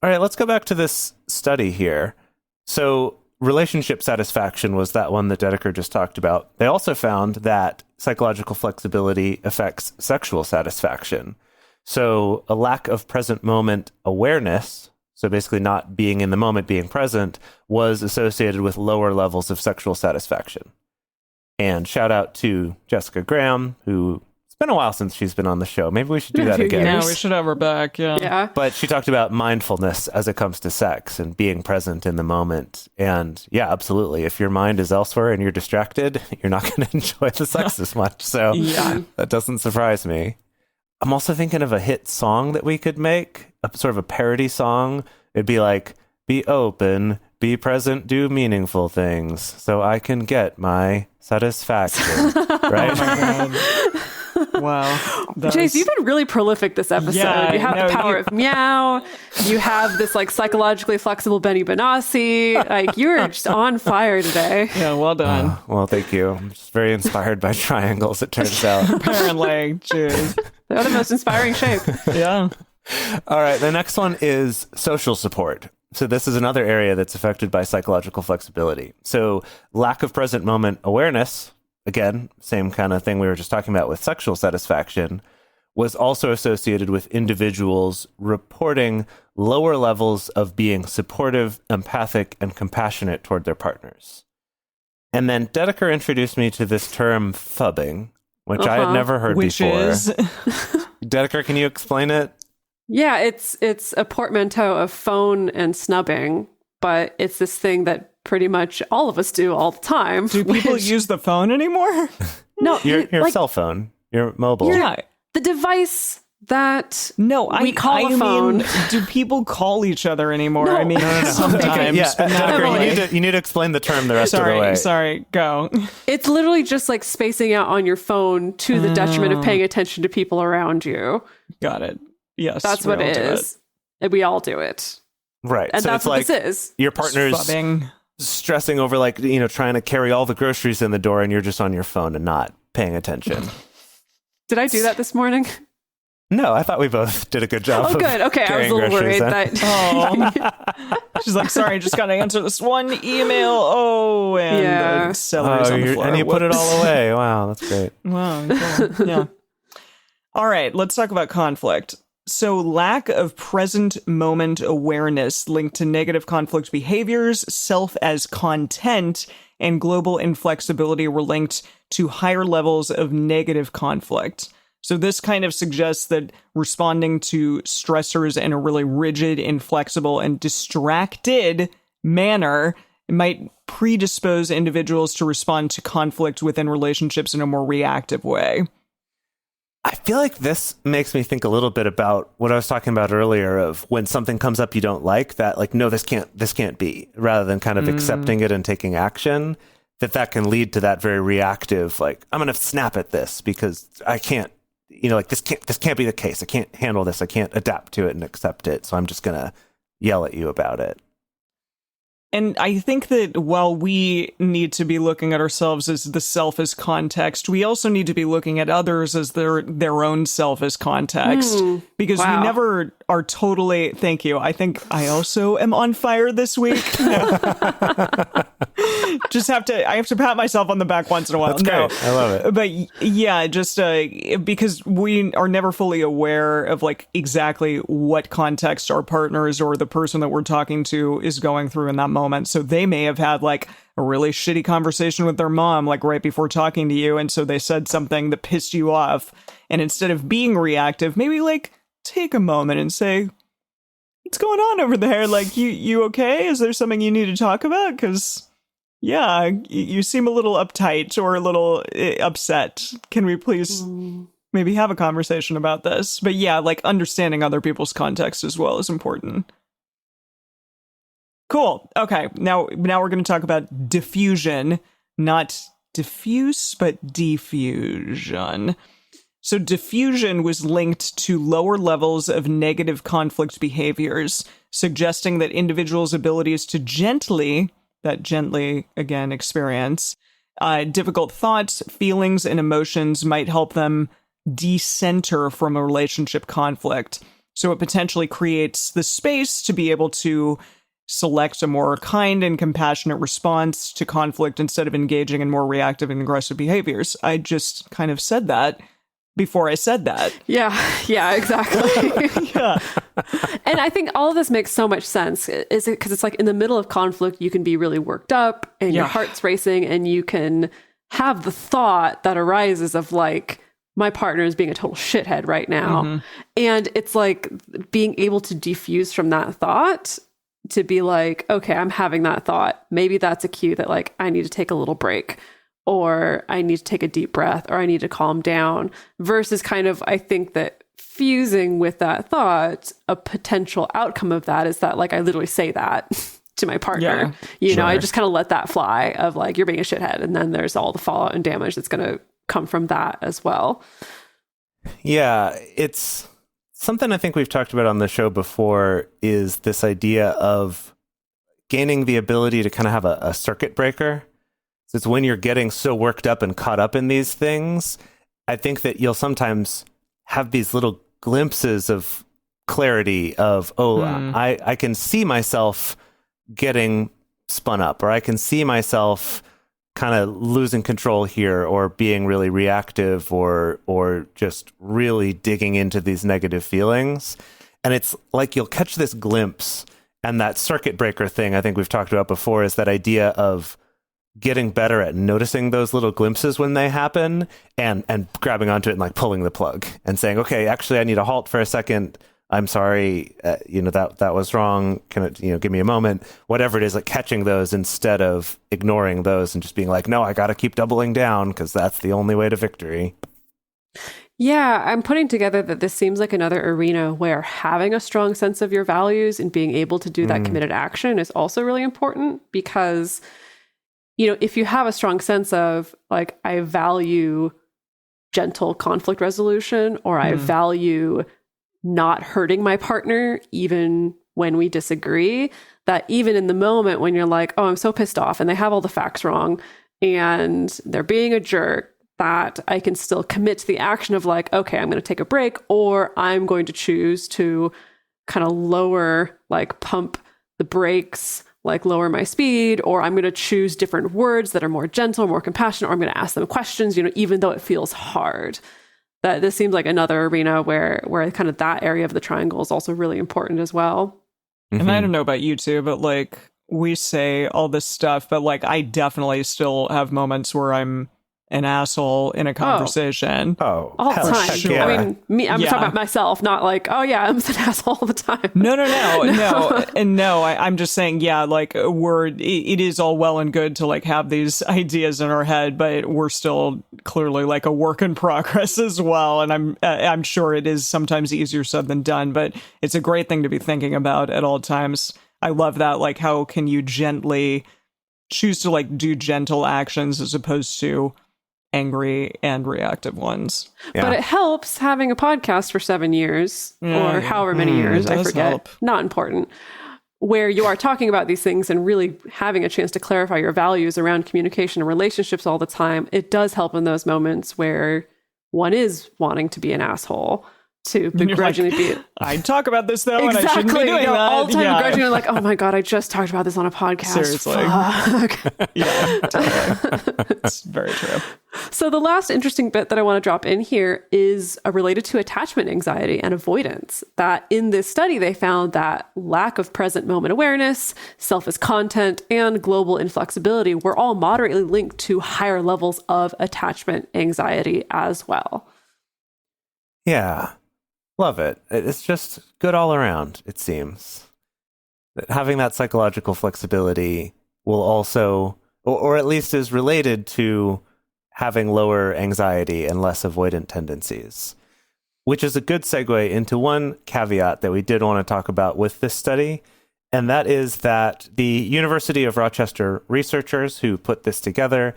All right, let's go back to this study here. So relationship satisfaction was that one that Dedeker just talked about. They also found that psychological flexibility affects sexual satisfaction. So a lack of present moment awareness, so basically not being in the moment, being present, was associated with lower levels of sexual satisfaction. And shout out to Jessica Graham, who... been a while since she's been on the show. Maybe we should do that again. Yeah, we should have her back. Yeah. But she talked about mindfulness as it comes to sex and being present in the moment. And yeah, absolutely. If your mind is elsewhere and you're distracted, you're not going to enjoy the sex as much. So that doesn't surprise me. I'm also thinking of a hit song that we could make, a sort of a parody song. It'd be like, be open, be present, do meaningful things so I can get my satisfaction. Right? Oh my God. Wow. Chase, you've been really prolific this episode. Yeah, you have the power of meow. You have this like psychologically flexible Benny Benassi. Like you're just on fire today. Yeah, well done. Well, thank you. I'm just very inspired by triangles, it turns out. Apparently, cheers. They're the most inspiring shape. Yeah. All right, the next one is social support. So this is another area that's affected by psychological flexibility. So lack of present moment awareness, again, same kind of thing we were just talking about with sexual satisfaction, was also associated with individuals reporting lower levels of being supportive, empathic, and compassionate toward their partners. And then Dedeker introduced me to this term phubbing, which I had never heard before. Dedeker, can you explain it? Yeah, it's a portmanteau of phone and snubbing, but it's this thing that pretty much all of us do all the time. Do people use the phone anymore? No, Your like, cell phone, your mobile. Yeah. the device that No, we call a phone. mean, do people call each other anymore? No. I mean, sometimes. Yeah, but not Jennifer, really. you need to explain the term the rest of the way. Sorry, go. It's literally just like spacing out on your phone to the detriment of paying attention to people around you. Got it. Yes. That's we what all it do is. And we all do it. Right. And so that's it's what like this is. your partner's Fubbing. stressing over like, trying to carry all the groceries in the door and you're just on your phone and not paying attention. Did I do that this morning? No, I thought we both did a good job. Oh, of good. Okay, I was a carrying little groceries worried in. that. She's like, sorry, just got to answer this one email. Oh, and Yeah. the celery's on the floor. And you put it Whoops. all away. Wow, that's great. Wow, cool. Yeah. All right, let's talk about conflict. So, lack of present moment awareness linked to negative conflict behaviors, self as content, and global inflexibility were linked to higher levels of negative conflict. So, this kind of suggests that responding to stressors in a really rigid, inflexible, and distracted manner might predispose individuals to respond to conflict within relationships in a more reactive way. I feel like this makes me think a little bit about what I was talking about earlier of when something comes up you don't like, that like, no, this can't be, rather than kind of accepting it and taking action, that can lead to that very reactive, like, I'm going to snap at this because I can't, like this can't be the case. I can't handle this. I can't adapt to it and accept it. So I'm just going to yell at you about it. And I think that while we need to be looking at ourselves as the self as context, we also need to be looking at others as their own self as context. Because wow. we never are totally... Thank you. I think I also am on fire this week. I have to pat myself on the back once in a while. That's great. I love it. But yeah, just because we are never fully aware of like exactly what context our partners or the person that we're talking to is going through in that moment. So they may have had like a really shitty conversation with their mom, like right before talking to you. And so they said something that pissed you off. And instead of being reactive, maybe like take a moment and say, what's going on over there? Like, you okay? Is there something you need to talk about? Because yeah, you seem a little uptight or a little upset. Can we please maybe have a conversation about this? But yeah, like understanding other people's context as well is important. Cool. Okay. Now we're going to talk about diffusion, not diffuse, but diffusion. So diffusion was linked to lower levels of negative conflict behaviors, suggesting that individuals' abilities to gently again experience difficult thoughts, feelings, and emotions might help them decenter from a relationship conflict. So it potentially creates the space to be able to select a more kind and compassionate response to conflict instead of engaging in more reactive and aggressive behaviors. I just kind of said that before I said that. Yeah, exactly. Yeah. And I think all of this makes so much sense. Is it because it's like in the middle of conflict, you can be really worked up and your heart's racing, and you can have the thought that arises of like, my partner is being a total shithead right now. Mm-hmm. And it's like being able to defuse from that thought to be like, okay, I'm having that thought. Maybe that's a cue that like, I need to take a little break, or I need to take a deep breath, or I need to calm down, versus kind of, I think that fusing with that thought, a potential outcome of that is that like, I literally say that to my partner, I just kind of let that fly of like, you're being a shithead. And then there's all the fallout and damage that's going to come from that as well. Yeah, it's something I think we've talked about on the show before, is this idea of gaining the ability to kind of have a circuit breaker. So it's when you're getting so worked up and caught up in these things, I think that you'll sometimes have these little glimpses of clarity of, I can see myself getting spun up, or I can see myself kind of losing control here, or being really reactive, or just really digging into these negative feelings. And it's like you'll catch this glimpse, and that circuit breaker thing I think we've talked about before is that idea of getting better at noticing those little glimpses when they happen, and grabbing onto it and like pulling the plug and saying, okay, actually I need a halt for a second. I'm sorry, that was wrong. Can it, give me a moment? Whatever it is, like catching those instead of ignoring those and just being like, no, I got to keep doubling down because that's the only way to victory. Yeah, I'm putting together that this seems like another arena where having a strong sense of your values and being able to do that committed action is also really important because, if you have a strong sense of like, I value gentle conflict resolution, or I value not hurting my partner, even when we disagree, that even in the moment when you're like, oh, I'm so pissed off and they have all the facts wrong and they're being a jerk, that I can still commit to the action of like, okay, I'm going to take a break, or I'm going to choose to kind of lower, like pump the brakes, like lower my speed, or I'm going to choose different words that are more gentle, more compassionate, or I'm going to ask them questions, even though it feels hard. That this seems like another arena where kind of that area of the triangle is also really important as well. And I don't know about you two, but like we say all this stuff, but like I definitely still have moments where I'm an asshole in a conversation. Oh, all the time. sure. I mean, I'm talking about myself, not like, oh yeah, I'm an asshole all the time. No. I'm just saying, yeah, like it is all well and good to like have these ideas in our head, but we're still clearly like a work in progress as well. And I'm sure it is sometimes easier said than done, but it's a great thing to be thinking about at all times. I love that. Like, how can you gently choose to like do gentle actions as opposed to angry and reactive ones. Yeah. But it helps having a podcast for 7 years or however many years, I forget. Help. Not important. Where you are talking about these things and really having a chance to clarify your values around communication and relationships all the time. It does help in those moments where one is wanting to be an asshole, to begrudgingly be. I'd talk about this though, Exactly. and I shouldn't be doing that. All the time begrudgingly like, oh my God, I just talked about this on a podcast. Seriously. Fuck. Yeah, totally. It's very true. So the last interesting bit that I want to drop in here is related to attachment anxiety and avoidance. That in this study, they found that lack of present moment awareness, self as content, and global inflexibility were all moderately linked to higher levels of attachment anxiety as well. Yeah. Love it. It's just good all around, it seems. Having that psychological flexibility will also, or at least is related to having lower anxiety and less avoidant tendencies, which is a good segue into one caveat that we did want to talk about with this study. And that is that the University of Rochester researchers who put this together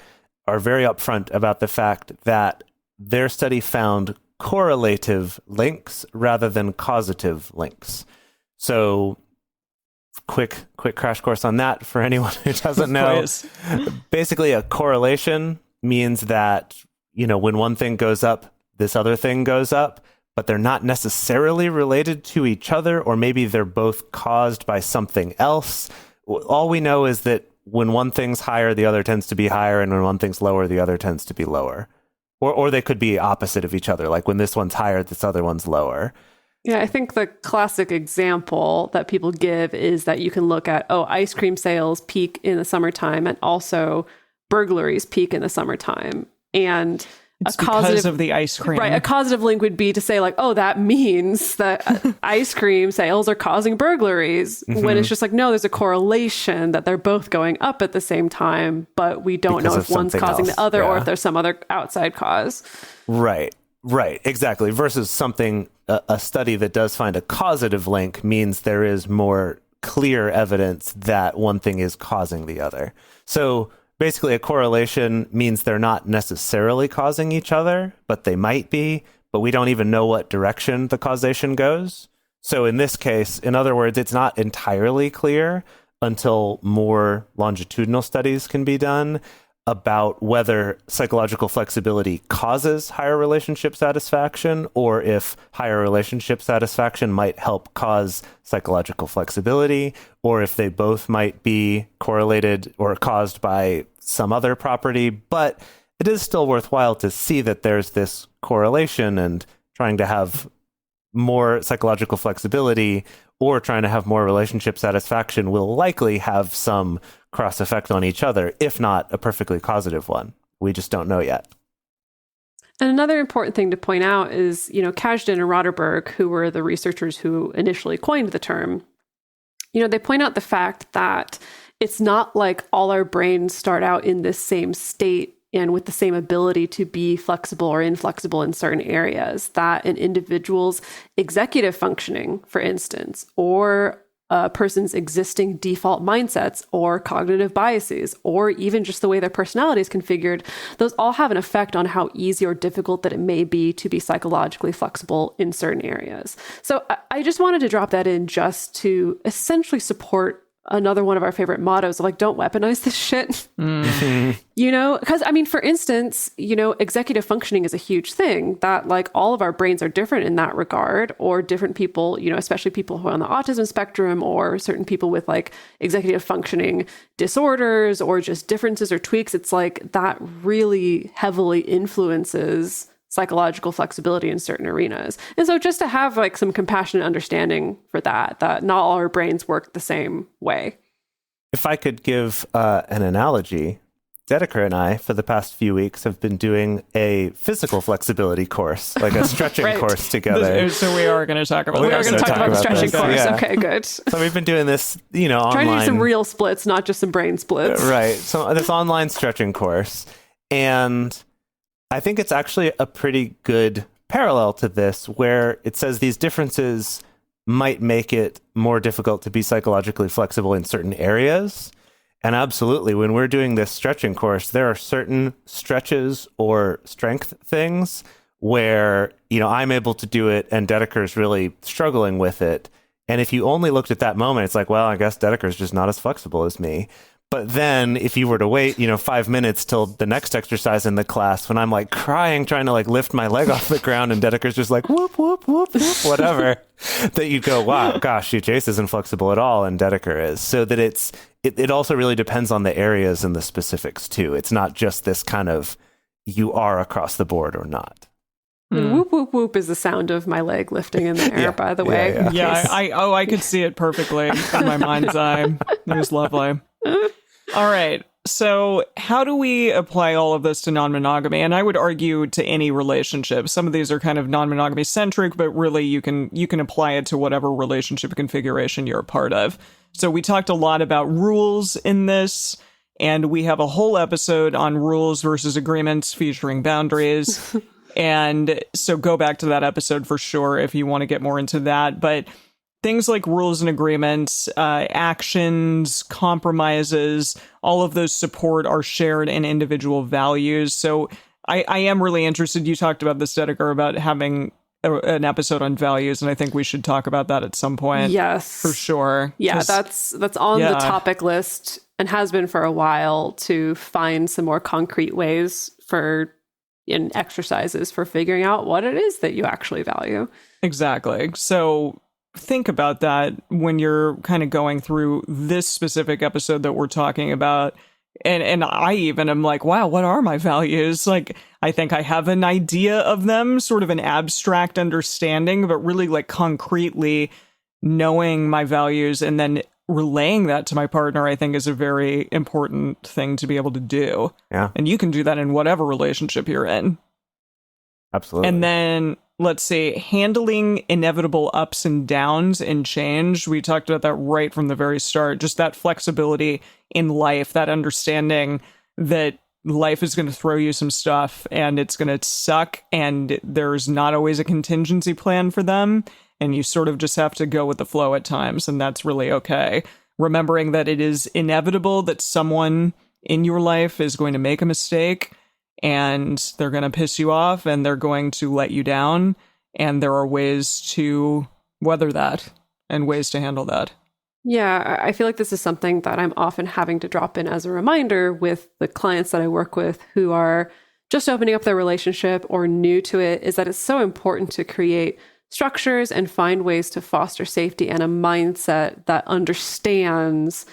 are very upfront about the fact that their study found correlative links rather than causative links. So quick crash course on that for anyone who doesn't know. Basically, a correlation means that, when one thing goes up, this other thing goes up, but they're not necessarily related to each other, or maybe they're both caused by something else. All we know is that when one thing's higher, the other tends to be higher, and when one thing's lower, the other tends to be lower. Or they could be opposite of each other. Like when this one's higher, this other one's lower. Yeah, I think the classic example that people give is that you can look at, ice cream sales peak in the summertime and also burglaries peak in the summertime. And it's because of the ice cream. Right. A causative link would be to say like, that means that ice cream sales are causing burglaries. When it's just like, no, there's a correlation that they're both going up at the same time, but we don't know if one's causing the other or if there's some other outside cause. Right. Exactly. Versus something, a study that does find a causative link means there is more clear evidence that one thing is causing the other. So basically, a correlation means they're not necessarily causing each other, but they might be, but we don't even know what direction the causation goes. So in this case, in other words, it's not entirely clear until more longitudinal studies can be done about whether psychological flexibility causes higher relationship satisfaction, or if higher relationship satisfaction might help cause psychological flexibility, or if they both might be correlated or caused by some other property. But it is still worthwhile to see that there's this correlation, and trying to have more psychological flexibility or trying to have more relationship satisfaction will likely have some cross effect on each other, if not a perfectly causative one. We just don't know yet. And another important thing to point out is, Kajdan and Roderberg, who were the researchers who initially coined the term, they point out the fact that it's not like all our brains start out in this same state and with the same ability to be flexible or inflexible in certain areas, that an individual's executive functioning, for instance, or a person's existing default mindsets or cognitive biases, or even just the way their personality is configured, those all have an effect on how easy or difficult that it may be to be psychologically flexible in certain areas. So I just wanted to drop that in just to essentially support another one of our favorite mottos, like, don't weaponize this shit. Because for instance, executive functioning is a huge thing that, like, all of our brains are different in that regard, or different people, especially people who are on the autism spectrum, or certain people with like executive functioning disorders or just differences or tweaks. It's like that really heavily influences psychological flexibility in certain arenas. And so just to have like some compassionate understanding for that not all our brains work the same way. If I could give an analogy, Dedeker and I, for the past few weeks, have been doing a physical flexibility course, like a stretching Right. course together. So we are going to talk about We are going to talk about the stretching this. course. Yeah. Okay, good. So we've been doing this, online. Trying to do some real splits, not just some brain splits. Right. So this online stretching course. And I think it's actually a pretty good parallel to this, where it says these differences might make it more difficult to be psychologically flexible in certain areas. And absolutely, when we're doing this stretching course, there are certain stretches or strength things where, I'm able to do it and Dedeker's really struggling with it. And if you only looked at that moment, it's like, well, I guess Dedeker's just not as flexible as me. But then if you were to wait, 5 minutes till the next exercise in the class, when I'm like crying, trying to like lift my leg off the ground and Dedeker's just like, whoop, whoop, whoop, whoop, whatever, that you go, wow, gosh, Jace isn't flexible at all and Dedeker is. So that it also really depends on the areas and the specifics too. It's not just this kind of you are across the board or not. Whoop, whoop, whoop is the sound of my leg lifting in the air, by the way. Yeah, I could see it perfectly in my mind's eye. It was lovely. All right. So how do we apply all of this to non-monogamy? And I would argue to any relationship. Some of these are kind of non-monogamy centric, but really you can apply it to whatever relationship configuration you're a part of. So we talked a lot about rules in this, and we have a whole episode on rules versus agreements featuring boundaries. And so go back to that episode for sure if you want to get more into that. But things like rules and agreements, actions, compromises, all of those support our shared and individual values. So I am really interested. You talked about this, Dedeker, about having an episode on values, and I think we should talk about that at some point. Yes. For sure. Yeah, that's on the topic list and has been for a while, to find some more concrete ways in exercises for figuring out what it is that you actually value. Exactly. So think about that when you're kind of going through this specific episode that we're talking about. And I even am like, wow, what are my values? Like, I think I have an idea of them, sort of an abstract understanding, but really like concretely knowing my values and then relaying that to my partner, I think is a very important thing to be able to do. Yeah. And you can do that in whatever relationship you're in. Absolutely. And then let's see, handling inevitable ups and downs and change. We talked about that right from the very start. Just that flexibility in life, that understanding that life is going to throw you some stuff and it's going to suck and there's not always a contingency plan for them. And you sort of just have to go with the flow at times. And that's really okay. Remembering that it is inevitable that someone in your life is going to make a mistake and they're going to piss you off and they're going to let you down. And there are ways to weather that and ways to handle that. Yeah, I feel like this is something that I'm often having to drop in as a reminder with the clients that I work with who are just opening up their relationship or new to it, is that it's so important to create structures and find ways to foster safety and a mindset that understands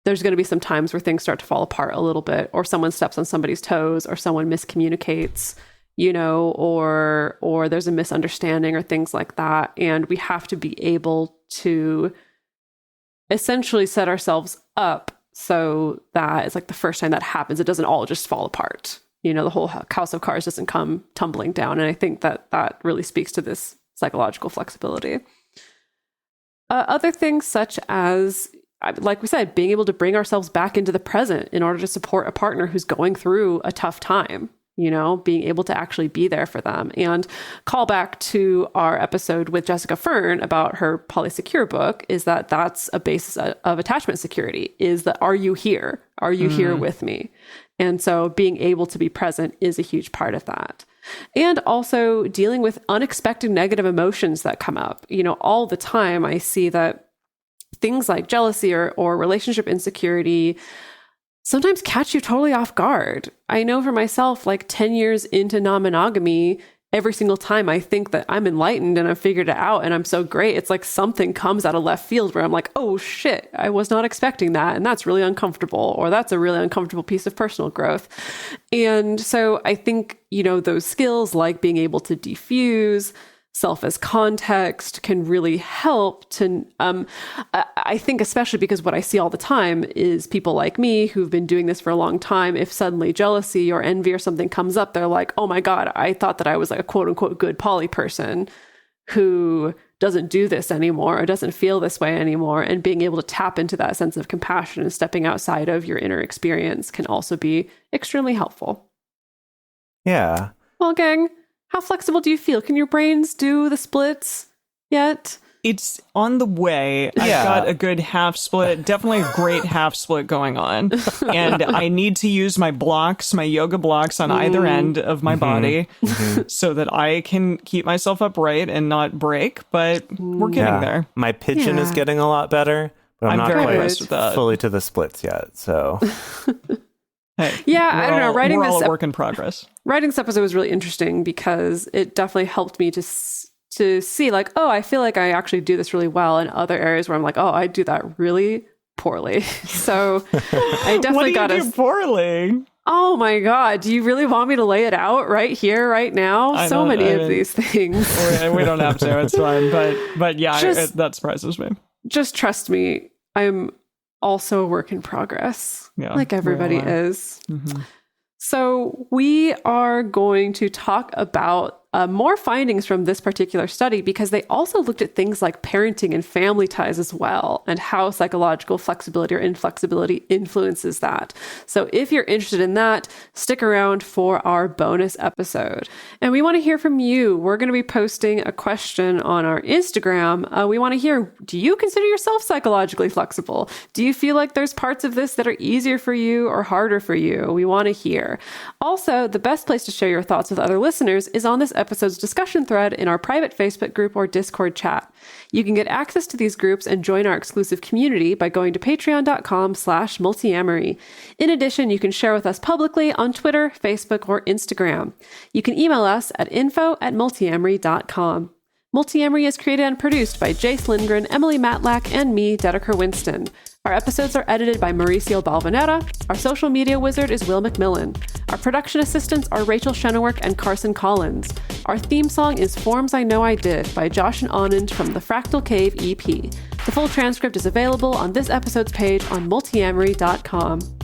there's going to be some times where things start to fall apart a little bit, or someone steps on somebody's toes, or someone miscommunicates, or there's a misunderstanding or things like that. And we have to be able to essentially set ourselves up so that it's like the first time that happens, it doesn't all just fall apart. the whole house of cards doesn't come tumbling down. And I think that really speaks to this psychological flexibility. Other things such as, like we said, being able to bring ourselves back into the present in order to support a partner who's going through a tough time, being able to actually be there for them. And call back to our episode with Jessica Fern about her polysecure book is that's a basis of attachment security, is that, are you here? Are you here with me? And so being able to be present is a huge part of that. And also dealing with unexpected negative emotions that come up. All the time I see that things like jealousy or relationship insecurity sometimes catch you totally off guard. I know for myself, like 10 years into non-monogamy, every single time I think that I'm enlightened and I've figured it out and I'm so great, it's like something comes out of left field where I'm like, oh shit, I was not expecting that. And that's really uncomfortable, or that's a really uncomfortable piece of personal growth. And so I think, those skills like being able to diffuse self as context can really help to, I think, especially because what I see all the time is people like me who've been doing this for a long time. If suddenly jealousy or envy or something comes up, they're like, oh my God, I thought that I was like a quote unquote good poly person who doesn't do this anymore or doesn't feel this way anymore. And being able to tap into that sense of compassion and stepping outside of your inner experience can also be extremely helpful. Yeah. Well, gang, how flexible do you feel? Can your brains do the splits yet? It's on the way. I've got a good half split, definitely a great half split going on. And I need to use my yoga blocks on either end of my body so that I can keep myself upright and not break. But we're getting there. My pigeon is getting a lot better, but I'm not very quite impressed with that. fully to the splits yet. So... Hey, I don't know. We're all a work in progress. Writing this episode was really interesting because it definitely helped me to see like, oh, I feel like I actually do this really well in other areas where I'm like, oh, I do that really poorly. So I definitely got do poorly. Oh my God. Do you really want me to lay it out right here, right now? So many of these things. We don't have to. It's fine. But yeah, that surprises me. Just trust me. I'm also a work in progress, like everybody is. Mm-hmm. So we are going to talk about more findings from this particular study because they also looked at things like parenting and family ties as well and how psychological flexibility or inflexibility influences that. So if you're interested in that, stick around for our bonus episode. And we want to hear from you. We're going to be posting a question on our Instagram. We want to hear, do you consider yourself psychologically flexible? Do you feel like there's parts of this that are easier for you or harder for you? We want to hear. Also, the best place to share your thoughts with other listeners is on this episode's discussion thread in our private Facebook group or Discord chat. You can get access to these groups and join our exclusive community by going to patreon.com/multiamory. In addition, you can share with us publicly on Twitter, Facebook, or Instagram. You can email us at info@multiamory.com. Multiamory is created and produced by Jace Lindgren, Emily Matlack, and me, Dedeker Winston. Our episodes are edited by Mauricio Balvanera. Our social media wizard is Will McMillan. Our production assistants are Rachel Shenowork and Carson Collins. Our theme song is Forms I Know I Did by Josh and Anand from the Fractal Cave EP. The full transcript is available on this episode's page on multiamory.com.